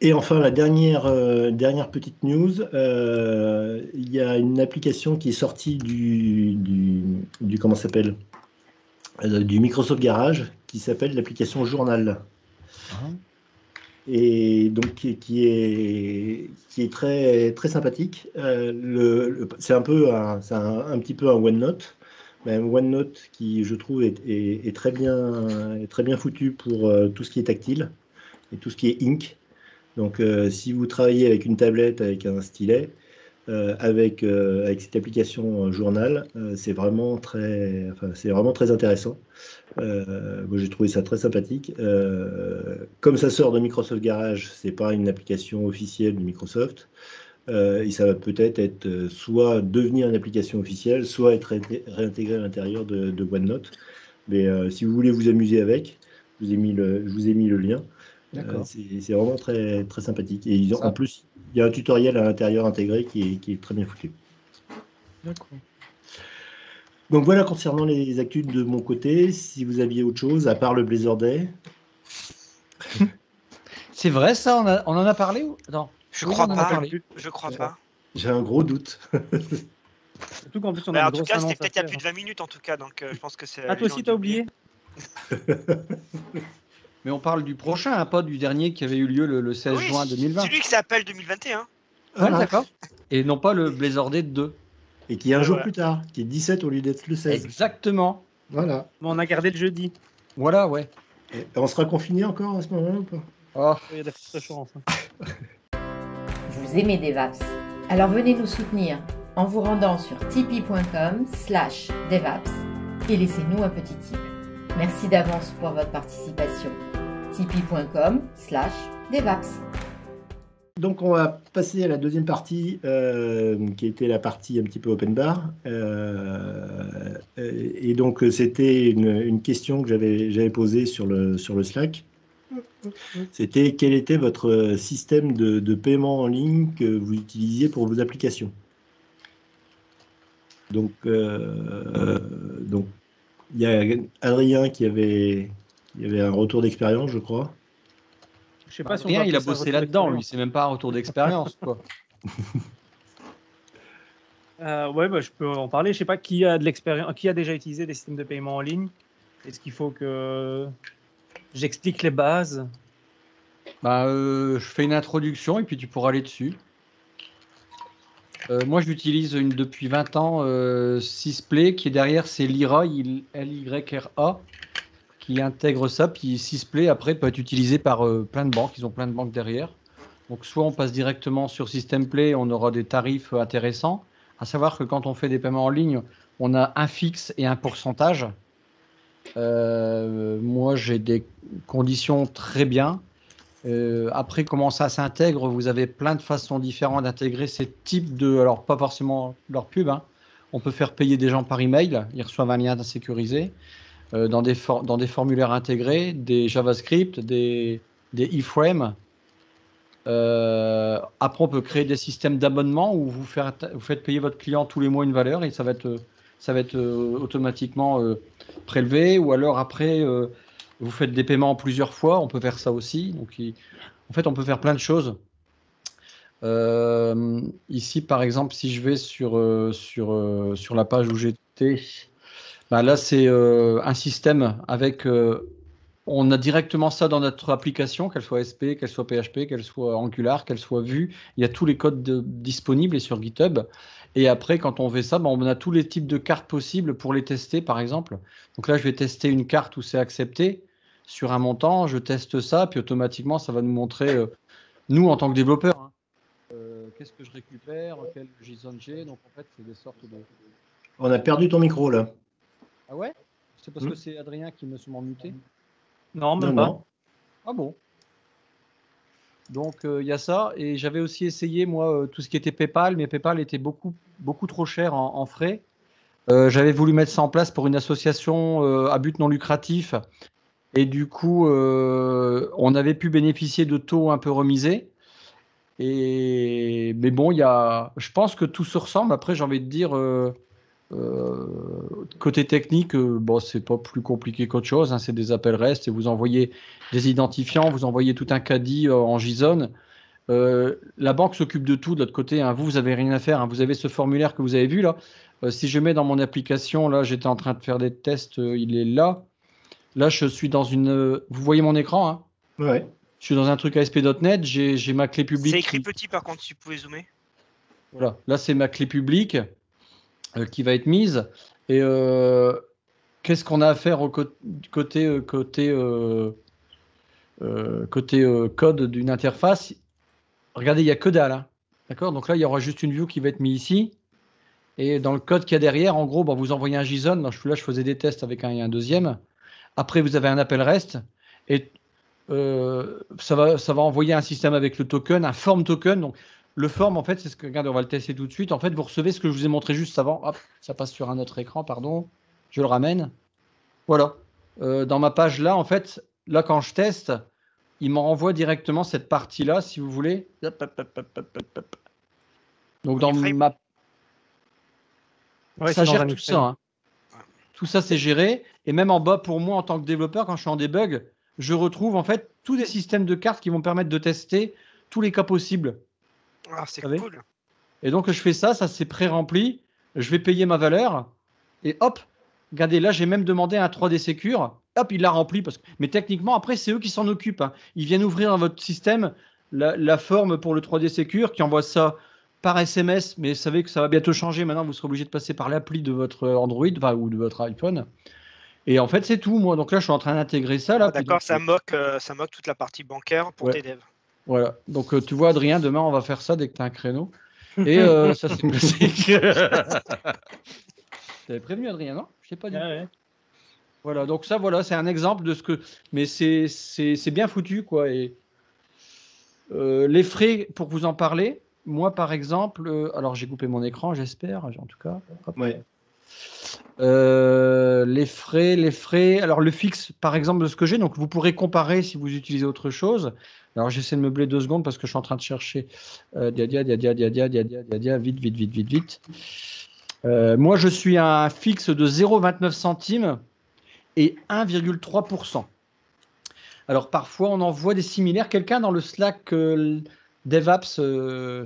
Et enfin, la dernière petite news, il y a une application qui est sortie du comment ça s'appelle, du Microsoft Garage, qui s'appelle l'application Journal. Et donc qui est très très sympathique. C'est un petit peu un OneNote, même OneNote qui je trouve est très bien foutu pour tout ce qui est tactile et tout ce qui est ink. Donc si vous travaillez avec une tablette avec un stylet, avec cette application Journal, c'est vraiment très intéressant. Moi, j'ai trouvé ça très sympathique. Comme ça sort de Microsoft Garage, c'est pas une application officielle de Microsoft. Et ça va peut-être être soit devenir une application officielle, soit être réintégré à l'intérieur de OneNote. Mais si vous voulez vous amuser avec, je vous ai mis le lien. C'est vraiment très, très sympathique. Et en plus, il y a un tutoriel à l'intérieur intégré qui est très bien foutu. D'accord. Donc voilà concernant les actus de mon côté. Si vous aviez autre chose, à part le Blazor Day. C'est vrai ça, on en a parlé ou non? Je crois pas. J'ai un gros doute. Surtout qu'en plus, on a en tout cas, c'était peut-être il y a plus de 20 minutes en tout cas, donc je pense que c'est. Ah, toi aussi, t'as oublié? Mais on parle du prochain, pas du dernier qui avait eu lieu le 16 juin 2020. Celui qui s'appelle 2021. Ouais, d'accord. Et non pas le Blazor Day 2. Et qui est un jour plus tard, qui est 17 au lieu d'être le 16. Exactement. Voilà. Mais on a gardé le jeudi. Voilà, ouais. Et on sera confiné encore à ce moment-là ou pas? Il y a des préférences. Vous aimez DevApps? Alors venez nous soutenir en vous rendant sur tipeee.com/DevApps et laissez-nous un petit tip. Merci d'avance pour votre participation. tipeee.com/devaps. Donc on va passer à la deuxième partie, qui était la partie un petit peu open bar. Et donc c'était une question que j'avais posée sur le Slack. C'était quel était votre système de paiement en ligne que vous utilisiez pour vos applications. Donc il y a Adrien qui avait un retour d'expérience, je crois. Je sais pas si on Adrien, peut il a appeler ça bossé retour là-dedans, lui. d'expérience. C'est même pas un retour d'expérience, quoi. Ouais, bah, je peux en parler. Je sais pas qui a de l'expérience, qui a déjà utilisé des systèmes de paiement en ligne. Est-ce qu'il faut que j'explique les bases? Je fais une introduction et puis tu pourras aller dessus. Moi, j'utilise depuis 20 ans Sysplay, qui est derrière, c'est Lyra, Lyra, qui intègre ça. Puis Sysplay, après, peut être utilisé par plein de banques. Ils ont plein de banques derrière. Donc, soit on passe directement sur SystemPlay, on aura des tarifs intéressants. À savoir que quand on fait des paiements en ligne, on a un fixe et un pourcentage. Moi, j'ai des conditions très bien. Après, comment ça s'intègre? Vous avez plein de façons différentes d'intégrer ces types alors pas forcément leur pub, hein. On peut faire payer des gens par email, ils reçoivent un lien sécurisé, dans des formulaires intégrés, des JavaScript, des iframes. Après, on peut créer des systèmes d'abonnement où vous faites payer votre client tous les mois une valeur et ça va être automatiquement prélevé. Ou alors après, vous faites des paiements en plusieurs fois, on peut faire ça aussi. Donc, en fait, on peut faire plein de choses. Ici, par exemple, si je vais sur la page où j'étais, là, c'est un système avec... on a directement ça dans notre application, qu'elle soit SP, qu'elle soit PHP, qu'elle soit Angular, qu'elle soit Vue. Il y a tous les codes disponibles et sur GitHub. Et après, quand on fait ça, on a tous les types de cartes possibles pour les tester, par exemple. Donc là, je vais tester une carte où c'est accepté sur un montant. Je teste ça, puis automatiquement, ça va nous montrer, nous, en tant que développeurs, hein, qu'est-ce que je récupère, quel JSON j'ai. Donc, en fait, c'est des sortes de... On a perdu ton micro, là. Ah ouais? C'est parce que c'est Adrien qui me sont muté? Non, même pas. Non. Ah bon? Donc, il y a ça. Et j'avais aussi essayé, moi, tout ce qui était PayPal, mais PayPal était beaucoup, beaucoup trop cher en frais. J'avais voulu mettre ça en place pour une association à but non lucratif. Et du coup, on avait pu bénéficier de taux un peu remisés. Mais bon, je pense que tout se ressemble. Après, j'ai envie de dire, côté technique, c'est pas plus compliqué qu'autre chose, hein. C'est des appels REST et vous envoyez des identifiants, vous envoyez tout un caddie en JSON. La banque s'occupe de tout de l'autre côté, hein. Vous avez rien à faire, hein. Vous avez ce formulaire que vous avez vu là. Si je mets dans mon application, là, j'étais en train de faire des tests, il est là. Là, je suis dans une. Vous voyez mon écran, hein? Ouais. Je suis dans un truc ASP.NET, j'ai ma clé publique. C'est écrit petit par contre, si vous pouvez zoomer. Voilà, là c'est ma clé publique qui va être mise. Et qu'est-ce qu'on a à faire au côté code d'une interface? Regardez, il n'y a que dalle, hein. D'accord? Donc là, il y aura juste une view qui va être mise ici. Et dans le code qu'il y a derrière, en gros, vous envoyez un JSON. Là, je faisais des tests avec un deuxième. Après, vous avez un appel REST. Et ça va envoyer un système avec le token, un form token. Donc, le form, en fait, c'est ce que, regardez, on va le tester tout de suite. En fait, vous recevez ce que je vous ai montré juste avant. Hop, ça passe sur un autre écran, pardon. Je le ramène. Voilà. Dans ma page là, en fait, là, quand je teste, il m'en renvoie directement cette partie-là, si vous voulez. Donc, dans ma... Ouais, ça gère tout ça, hein. Tout ça, c'est géré. Et même en bas, pour moi, en tant que développeur, quand je suis en debug, je retrouve en fait tous des systèmes de cartes qui vont permettre de tester tous les cas possibles. Ah, c'est cool. Et donc, je fais ça c'est pré-rempli. Je vais payer ma valeur. Et hop, regardez, là, j'ai même demandé un 3D Secure. Hop, il l'a rempli. Mais techniquement, après, c'est eux qui s'en occupent, hein. Ils viennent ouvrir dans votre système la forme pour le 3D Secure, qui envoie ça par SMS. Mais vous savez que ça va bientôt changer. Maintenant, vous serez obligé de passer par l'appli de votre Android ou de votre iPhone. Et en fait, c'est tout, moi. Donc là, je suis en train d'intégrer ça. Là, d'accord, ça moque toute la partie bancaire pour tes devs. Voilà. Donc, tu vois, Adrien, demain, on va faire ça dès que tu as un créneau. Et ça, c'est classique. T'avais prévenu, Adrien, non? Je sais pas dit. Ouais. Voilà, donc ça, voilà, c'est un exemple de ce que. Mais c'est bien foutu, quoi. Et les frais, pour vous en parler, moi, par exemple, alors j'ai coupé mon écran, j'espère, en tout cas. Hop. Ouais. Les frais. Alors le fixe, par exemple, de ce que j'ai, donc vous pourrez comparer si vous utilisez autre chose. Alors j'essaie de meubler 2 secondes parce que je suis en train de chercher. Vite. Moi, je suis à un fixe de 0,29 centimes et 1,3%. Alors parfois, on en voit des similaires. Quelqu'un dans le Slack DevApps,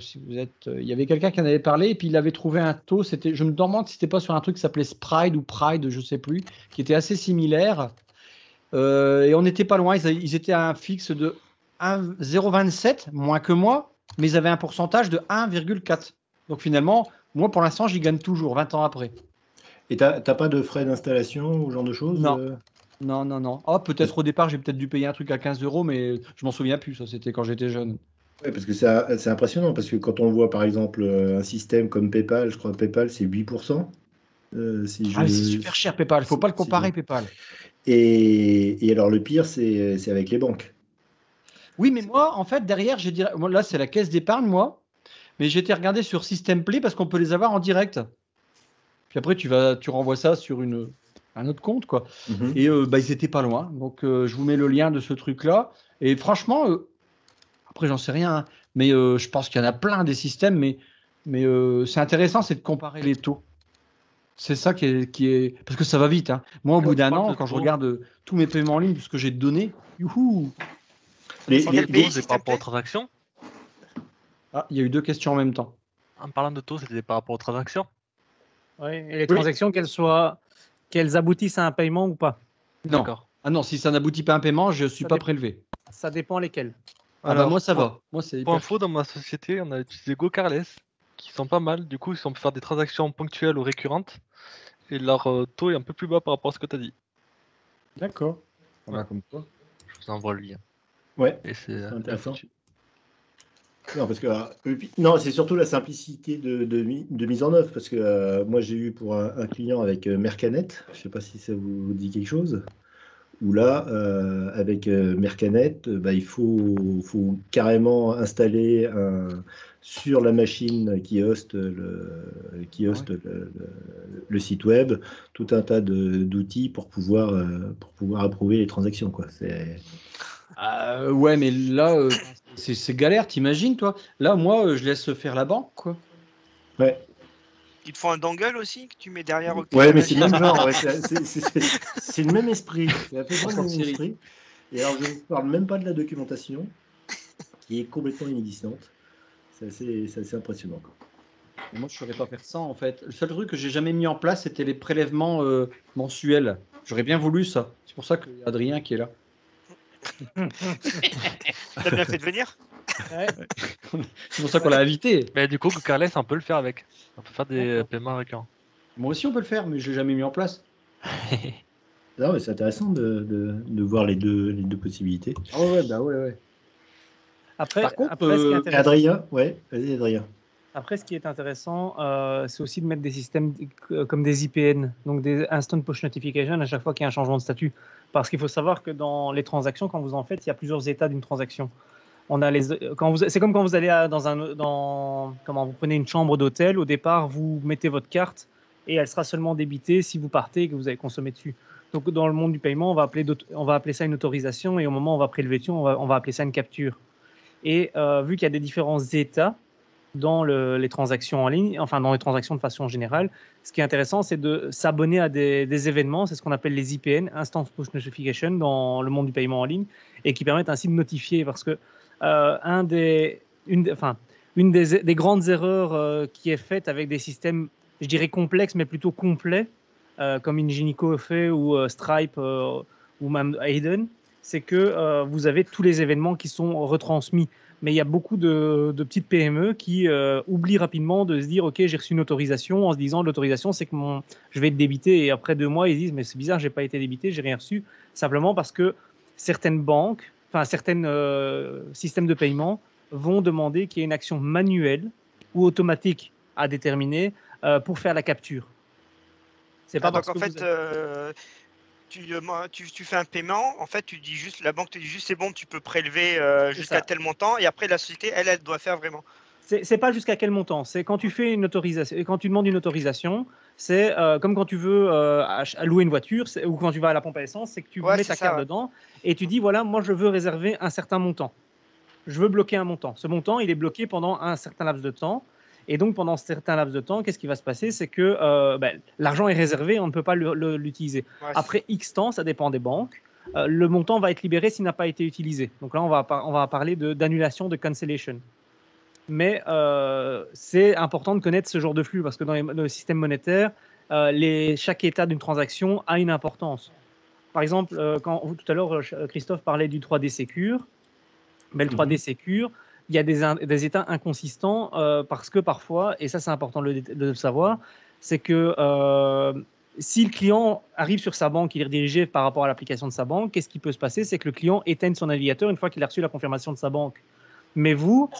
si vous êtes, il y avait quelqu'un qui en avait parlé et puis il avait trouvé un taux. Je me demande si c'était pas sur un truc qui s'appelait Spride ou Pride, je sais plus, qui était assez similaire. Et on n'était pas loin. Ils étaient à un fixe de 0,27, moins que moi, mais ils avaient un pourcentage de 1,4. Donc finalement, moi pour l'instant, j'y gagne toujours 20 ans après. Et t'as pas de frais d'installation ou ce genre de choses? Non. Non. Oh, peut-être au départ, j'ai peut-être dû payer un truc à 15 €, mais je m'en souviens plus. Ça, c'était quand j'étais jeune. Ouais, parce que c'est impressionnant, parce que quand on voit par exemple un système comme PayPal, je crois que PayPal c'est 8%. C'est super cher PayPal, il ne faut pas le comparer PayPal. Et alors le pire, c'est avec les banques. Oui, mais moi, en fait, derrière, moi, là, c'est la caisse d'épargne, moi. Mais j'ai été regarder sur SystemPlay parce qu'on peut les avoir en direct. Puis après, tu renvoies ça sur un autre compte, quoi. Et ils n'étaient pas loin. Donc, je vous mets le lien de ce truc-là. Et franchement, après, j'en sais rien, hein, mais je pense qu'il y en a plein des systèmes. Mais c'est intéressant, c'est de comparer les taux. C'est ça qui est... Parce que ça va vite. Hein. Moi, au bout d'un an, quand je regarde tous mes paiements en ligne, tout ce que j'ai donné, youhou! Les c'est par rapport aux transactions? Ah, il y a eu 2 questions en même temps. En parlant de taux, c'était par rapport aux transactions? Oui, et les transactions, qu'elles aboutissent à un paiement ou pas? Non. D'accord. Ah non, si ça n'aboutit pas à un paiement, je ne suis pas prélevé. Ça dépend lesquels. Alors, moi, ça va. Moi, c'est pour info, dans ma société, on a utilisé GoCarless, qui sont pas mal. Du coup, ils sont pour faire des transactions ponctuelles ou récurrentes. Et leur taux est un peu plus bas par rapport à ce que tu as dit. D'accord. Voilà, comme quoi. Je vous envoie le lien. Ouais, et c'est intéressant. Non, parce que non, c'est surtout la simplicité de mise en œuvre. Parce que moi, j'ai eu pour un client avec Mercanet, je ne sais pas si ça vous dit quelque chose. Où là, avec Mercanet, il faut carrément installer sur la machine qui hoste le site web tout un tas d'outils pour pouvoir approuver les transactions, quoi. Ouais, mais là, c'est galère, t'imagines, toi? Là, moi, je laisse faire la banque, quoi. Ouais. Ils te font un dongle aussi que tu mets derrière. Ouais, mais c'est le même genre, ouais, c'est le même esprit. C'est à peu près le même esprit. Et alors, je ne parle même pas de la documentation, qui est complètement inexistante. C'est assez impressionnant, quoi. Et moi, je ne saurais pas faire ça, en fait. Le seul truc que j'ai jamais mis en place, c'était les prélèvements mensuels. J'aurais bien voulu ça. C'est pour ça qu'il y a Adrien qui est là. T'as bien fait de venir. Ouais. C'est pour ça qu'on l'a invité. Mais du coup, GoCarless, on peut le faire avec. On peut faire des paiements récurrents. Moi aussi, on peut le faire, mais je l'ai jamais mis en place. Non, mais c'est intéressant de voir les deux possibilités. Ah ouais. Après, Par contre, ce qui est intéressant, Adrien, ouais, vas-y Adrien. Après, ce qui est intéressant, c'est aussi de mettre des systèmes comme des IPN, donc des Instant Push Notification à chaque fois qu'il y a un changement de statut. Parce qu'il faut savoir que dans les transactions, quand vous en faites, il y a plusieurs états d'une transaction. C'est comme quand vous allez vous prenez une chambre d'hôtel, au départ, vous mettez votre carte et elle sera seulement débitée si vous partez et que vous avez consommé dessus. Donc, dans le monde du paiement, on va appeler ça une autorisation et au moment où on va prélever dessus, on va appeler ça une capture. Et vu qu'il y a des différents états dans les transactions en ligne, enfin dans les transactions de façon générale, ce qui est intéressant, c'est de s'abonner à des événements, c'est ce qu'on appelle les IPN, Instant Push Notification, dans le monde du paiement en ligne, et qui permettent ainsi de notifier, parce que une des grandes erreurs qui est faite avec des systèmes, je dirais complexes, mais plutôt complets, comme Ingenico fait ou Stripe ou même Aiden, c'est que vous avez tous les événements qui sont retransmis. Mais il y a beaucoup de petites PME qui oublient rapidement de se dire « Ok, j'ai reçu une autorisation » en se disant « L'autorisation, c'est que je vais être débité. » Et après 2 mois, ils disent « Mais c'est bizarre, je n'ai pas été débité, je n'ai rien reçu. » Simplement parce que certaines banques, certains systèmes de paiement vont demander qu'il y ait une action manuelle ou automatique à déterminer pour faire la capture. C'est pas donc en fait, tu fais un paiement, en fait, tu dis juste, la banque te dit juste c'est bon, tu peux prélever jusqu'à tel montant, et après la société, elle doit faire vraiment. C'est pas jusqu'à quel montant. C'est quand tu fais une autorisation, quand tu demandes une autorisation, c'est comme quand tu veux louer une voiture ou quand tu vas à la pompe à essence, c'est que tu mets ta carte dedans et tu dis voilà, moi je veux réserver un certain montant. Je veux bloquer un montant. Ce montant, il est bloqué pendant un certain laps de temps. Et donc, pendant ce certain laps de temps, qu'est-ce qui va se passer? C'est que l'argent est réservé, on ne peut pas l'utiliser. Après X temps, ça dépend des banques, le montant va être libéré s'il n'a pas été utilisé. Donc là, on va parler d'annulation, de cancellation. Mais c'est important de connaître ce genre de flux parce que dans le système monétaire, chaque état d'une transaction a une importance. Par exemple, tout à l'heure, Christophe parlait du 3D Secure. Mais le 3D Secure, il y a des états inconsistants parce que parfois, et ça c'est important de le savoir, c'est que si le client arrive sur sa banque, il est redirigé par rapport à l'application de sa banque, qu'est-ce qui peut se passer? C'est que le client éteigne son navigateur une fois qu'il a reçu la confirmation de sa banque. Mais vous,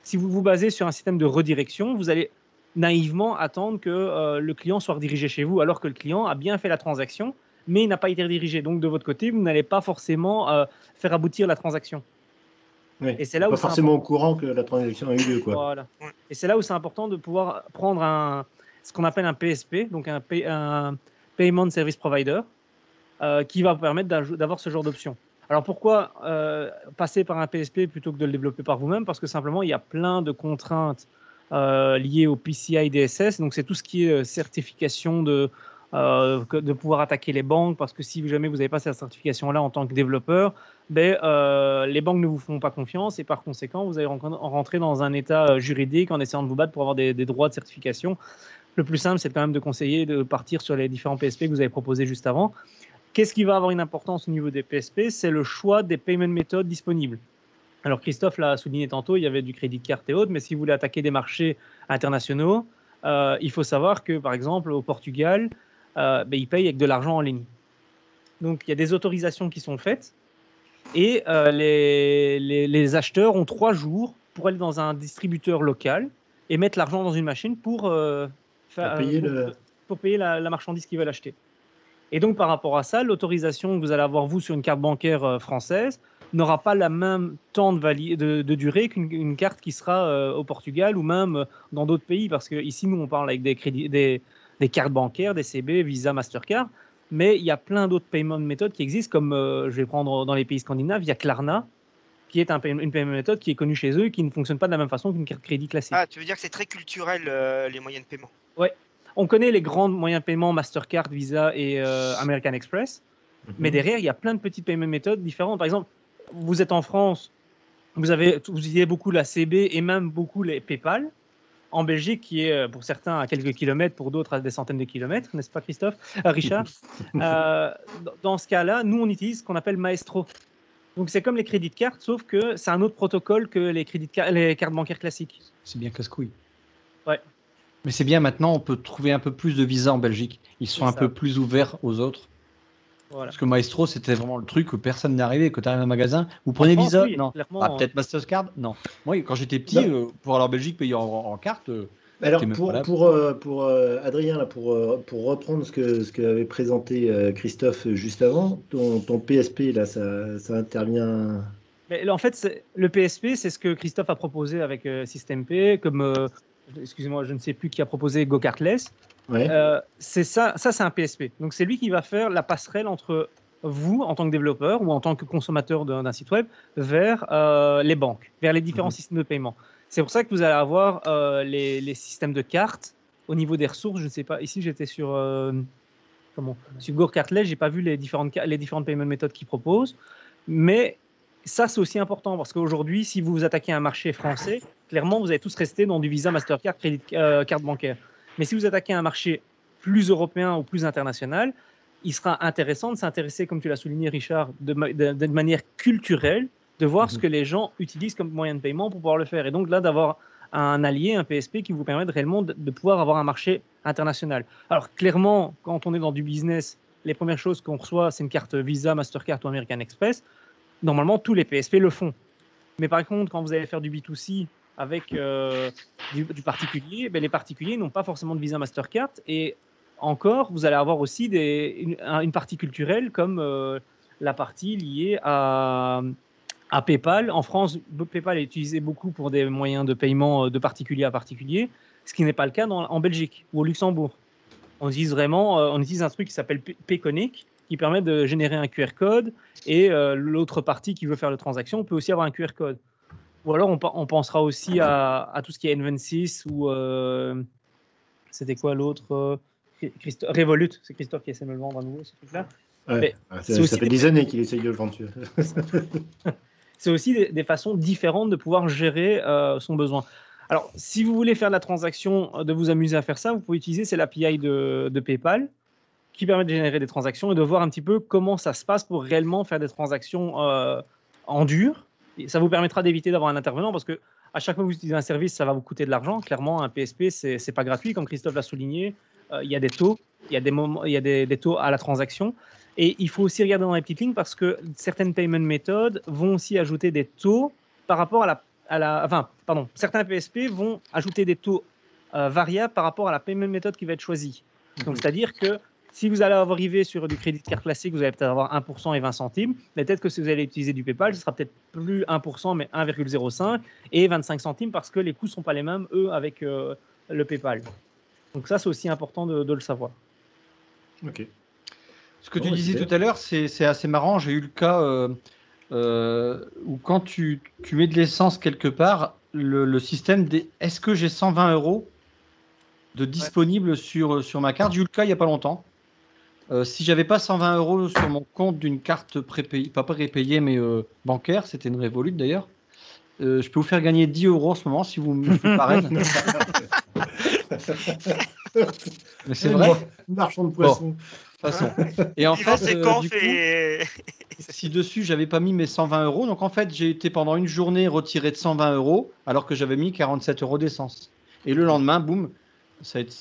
si vous vous basez sur un système de redirection, vous allez naïvement attendre que le client soit redirigé chez vous, alors que le client a bien fait la transaction, mais il n'a pas été redirigé. Donc de votre côté, vous n'allez pas forcément faire aboutir la transaction. Oui, et c'est là où pas forcément au courant que la transaction a eu lieu, quoi. Voilà. Et c'est là où c'est important de pouvoir prendre ce qu'on appelle un PSP, donc un Payment Service Provider, qui va vous permettre d'avoir ce genre d'option. Alors pourquoi passer par un PSP plutôt que de le développer par vous-même? Parce que simplement, il y a plein de contraintes liées au PCI DSS. Donc c'est tout ce qui est certification de pouvoir attaquer les banques, parce que si jamais vous n'avez pas cette certification-là en tant que développeur, les banques ne vous font pas confiance et par conséquent, vous allez rentrer dans un état juridique en essayant de vous battre pour avoir des droits de certification. Le plus simple, c'est quand même de conseiller de partir sur les différents PSP que vous avez proposés juste avant. Qu'est-ce qui va avoir une importance au niveau des PSP? C'est le choix des payment méthodes disponibles. Alors Christophe l'a souligné tantôt, il y avait du crédit carte et autres, mais si vous voulez attaquer des marchés internationaux, il faut savoir que par exemple au Portugal, ils payent avec de l'argent en ligne. Donc il y a des autorisations qui sont faites et les acheteurs ont 3 jours pour aller dans un distributeur local et mettre l'argent dans une machine pour payer la marchandise qu'ils veulent acheter. Et donc, par rapport à ça, l'autorisation que vous allez avoir, vous, sur une carte bancaire française, n'aura pas le même temps de durée qu'une carte qui sera au Portugal ou même dans d'autres pays. Parce qu'ici, nous, on parle avec des cartes bancaires, des CB, Visa, Mastercard. Mais il y a plein d'autres paiement méthodes qui existent, comme je vais prendre dans les pays scandinaves, il y a Klarna, qui est une paiement méthode qui est connue chez eux et qui ne fonctionne pas de la même façon qu'une carte crédit classique. Ah, tu veux dire que c'est très culturel, les moyens de paiement? Ouais. On connaît les grands moyens de paiement, Mastercard, Visa et American Express. Mais derrière, il y a plein de petites paiement méthodes différentes. Par exemple, vous êtes en France, vous utilisez beaucoup la CB et même beaucoup les PayPal. En Belgique, qui est pour certains à quelques kilomètres, pour d'autres à des centaines de kilomètres, n'est-ce pas Christophe, Richard? Dans ce cas-là, nous, on utilise ce qu'on appelle Maestro. Donc c'est comme les crédits de carte, sauf que c'est un autre protocole que les cartes bancaires classiques. C'est bien casse-couille. Ouais. Mais c'est bien, maintenant, on peut trouver un peu plus de Visa en Belgique. Ils sont un peu plus ouverts aux autres. Voilà. Parce que Maestro, c'était vraiment le truc où personne n'est arrivé. Quand tu arrives dans un magasin, vous prenez Visa? Oui, non. Peut-être Mastercard? Non. Moi, quand j'étais petit, pour aller en Belgique payer en carte. Alors, pour Adrien, là, pour reprendre ce que avait présenté Christophe juste avant, ton PSP, là, ça intervient. Mais, en fait, le PSP, c'est ce que Christophe a proposé avec SystemP, comme. Excusez-moi, je ne sais plus qui a proposé GoCartless. Ouais. C'est ça c'est un PSP. Donc c'est lui qui va faire la passerelle entre vous en tant que développeur ou en tant que consommateur d'un site web vers les banques, vers les différents systèmes de paiement. C'est pour ça que vous allez avoir les systèmes de cartes au niveau des ressources. Je ne sais pas. Ici j'étais sur sur GoCartless, j'ai pas vu les différentes paiement méthodes qu'ils proposent, mais ça, c'est aussi important parce qu'aujourd'hui, si vous vous attaquez à un marché français, clairement, vous allez tous rester dans du Visa, Mastercard, carte bancaire. Mais si vous attaquez à un marché plus européen ou plus international, il sera intéressant de s'intéresser, comme tu l'as souligné, Richard, de manière culturelle, de voir ce que les gens utilisent comme moyen de paiement pour pouvoir le faire. Et donc là, d'avoir un allié, un PSP qui vous permet réellement de pouvoir avoir un marché international. Alors clairement, quand on est dans du business, les premières choses qu'on reçoit, c'est une carte Visa, Mastercard ou American Express. Normalement, tous les PSP le font. Mais par contre, quand vous allez faire du B2C avec du particulier, les particuliers n'ont pas forcément de Visa Mastercard. Et encore, vous allez avoir aussi une partie culturelle comme la partie liée à PayPal. En France, PayPal est utilisé beaucoup pour des moyens de paiement de particulier à particulier, ce qui n'est pas le cas en Belgique ou au Luxembourg. On utilise un truc qui s'appelle Payconic, qui permet de générer un QR code, et l'autre partie qui veut faire la transaction peut aussi avoir un QR code. Ou alors on pensera aussi à tout ce qui est N26 ou c'était quoi l'autre Revolut, c'est Christophe qui essaie de me le vendre à nouveau, ce truc-là. Ouais. Ça fait des années qu'il essaye de le vendre. C'est aussi des façons différentes de pouvoir gérer son besoin. Alors, si vous voulez faire de la transaction, de vous amuser à faire ça, vous pouvez utiliser l'API de PayPal qui permet de générer des transactions et de voir un petit peu comment ça se passe pour réellement faire des transactions en dur. Et ça vous permettra d'éviter d'avoir un intervenant parce que à chaque fois que vous utilisez un service, ça va vous coûter de l'argent. Clairement, un PSP, c'est pas gratuit, comme Christophe l'a souligné. Il y a des taux, il y a des taux à la transaction. Et il faut aussi regarder dans les petites lignes parce que certaines payment méthodes vont aussi ajouter des taux par rapport certains PSP vont ajouter des taux variables par rapport à la payment méthode qui va être choisie. Donc, c'est-à-dire que si vous allez arriver sur du crédit de carte classique, vous allez peut-être avoir 1% et 20 centimes. Mais peut-être que si vous allez utiliser du PayPal, ce sera peut-être plus 1%, mais 1,05 et 25 centimes parce que les coûts ne sont pas les mêmes, eux, avec le PayPal. Donc ça, c'est aussi important de le savoir. Ok. Ce que tu disais tout à l'heure, c'est assez marrant. J'ai eu le cas où quand tu mets de l'essence quelque part, le système est-ce que j'ai 120 € de disponible sur ma carte? J'ai eu le cas il n'y a pas longtemps. Si j'avais pas 120 € sur mon compte d'une carte prépayée, pas prépayée mais bancaire, c'était une Revolut d'ailleurs, je peux vous faire gagner 10 € en ce moment si vous me faites parrain. Mais c'est vrai. Marchand de poissons. Bon, de toute façon. Et en fait, du coup, si dessus j'avais pas mis mes 120 €, donc en fait j'ai été pendant une journée retiré de 120 € alors que j'avais mis 47 € d'essence. Et le lendemain, boum,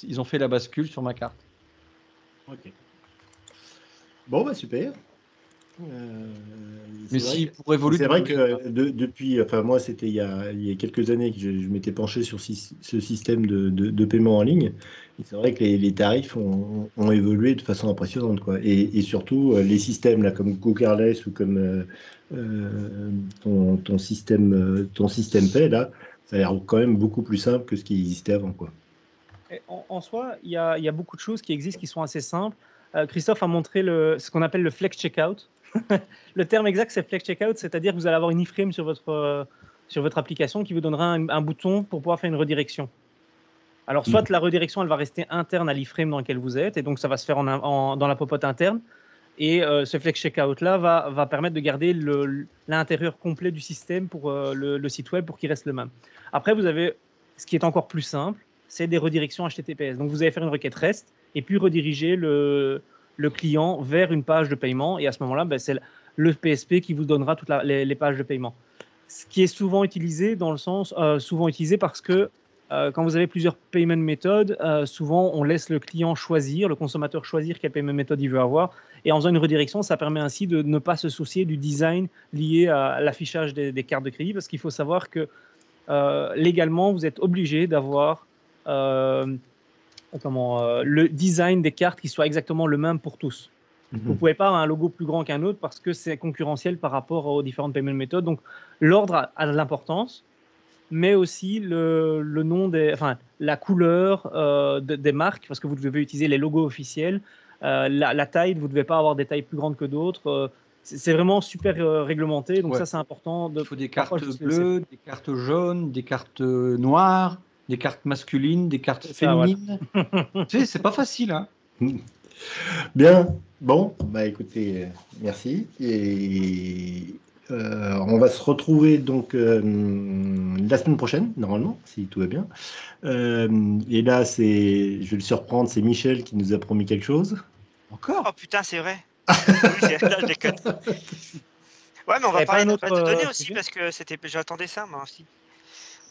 ils ont fait la bascule sur ma carte. Ok. Bon, bah super. Mais si pour Revolut, c'est vrai que depuis, enfin moi c'était il y a quelques années que je m'étais penché sur ce système de paiement en ligne. Et c'est vrai que les tarifs ont évolué de façon impressionnante, quoi. Et surtout les systèmes là comme GoCarless ou comme ton système Pay là, ça a l'air quand même beaucoup plus simple que ce qui existait avant, quoi. En soi, il y a beaucoup de choses qui existent qui sont assez simples. Christophe a montré ce qu'on appelle le flex checkout. Le terme exact, c'est flex checkout, c'est-à-dire que vous allez avoir une iframe sur votre application qui vous donnera un bouton pour pouvoir faire une redirection. Alors, soit la redirection, elle va rester interne à l'iframe dans lequel vous êtes, et donc ça va se faire dans la popote interne. Et ce flex checkout-là va permettre de garder l'intérieur complet du système pour le site web pour qu'il reste le même. Après, vous avez ce qui est encore plus simple, c'est des redirections HTTPS. Donc, vous allez faire une requête REST et puis rediriger le client vers une page de paiement. Et à ce moment-là, c'est le PSP qui vous donnera toutes les pages de paiement. Ce qui est souvent utilisé parce que quand vous avez plusieurs payment méthodes, souvent on laisse le client choisir, le consommateur choisir quelle payment méthode il veut avoir. Et en faisant une redirection, ça permet ainsi de ne pas se soucier du design lié à l'affichage des cartes de crédit, parce qu'il faut savoir que légalement, vous êtes obligé d'avoir le design des cartes qui soit exactement le même pour tous. Vous ne pouvez pas avoir un logo plus grand qu'un autre parce que c'est concurrentiel par rapport aux différentes payment méthodes. Donc, l'ordre a de l'importance, mais aussi le nom la couleur des marques, parce que vous devez utiliser les logos officiels. La taille, vous ne devez pas avoir des tailles plus grandes que d'autres. C'est vraiment super réglementé, donc ça c'est important. Il faut des cartes bleues, des cartes jaunes, des cartes noires, des cartes masculines, des cartes féminines. Voilà. Tu sais, c'est pas facile, hein. Bien, bon, bah écoutez, merci. Et on va se retrouver donc la semaine prochaine, normalement, si tout va bien. Et là, je vais le surprendre, c'est Michel qui nous a promis quelque chose. Encore ? Oh putain, c'est vrai. Je déconne. Ouais, mais on va parler de base de données aussi, parce que j'attendais ça, moi aussi.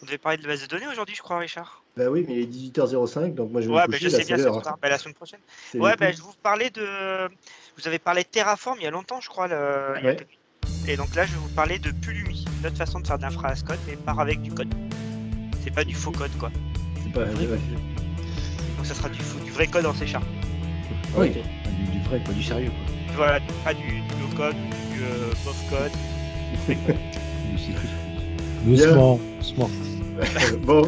On devait parler de base de données aujourd'hui, je crois, Richard. Bah oui, mais il est 18h05, donc moi je vais me coucher, je sais bien, c'est pour ça. La semaine prochaine. Ouais, je vous parlais vous avez parlé de Terraform il y a longtemps, je crois. Et donc là, je vais vous parler de Pulumi, une autre façon de faire de l'infra as code, mais pas avec du code. C'est pas du faux code, quoi. C'est pas vrai. Donc ça sera du vrai code en C#. Oui. Du vrai, quoi, du sérieux. Quoi. Voilà, pas du low-code, du bof code. Du C++. Doucement, doucement. Bon.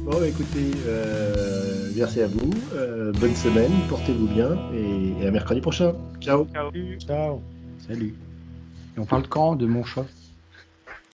Bon, écoutez, merci à vous. Bonne semaine, portez-vous bien et à mercredi prochain. Ciao. Ciao. Ciao. Salut. Et on parle quand de mon chat?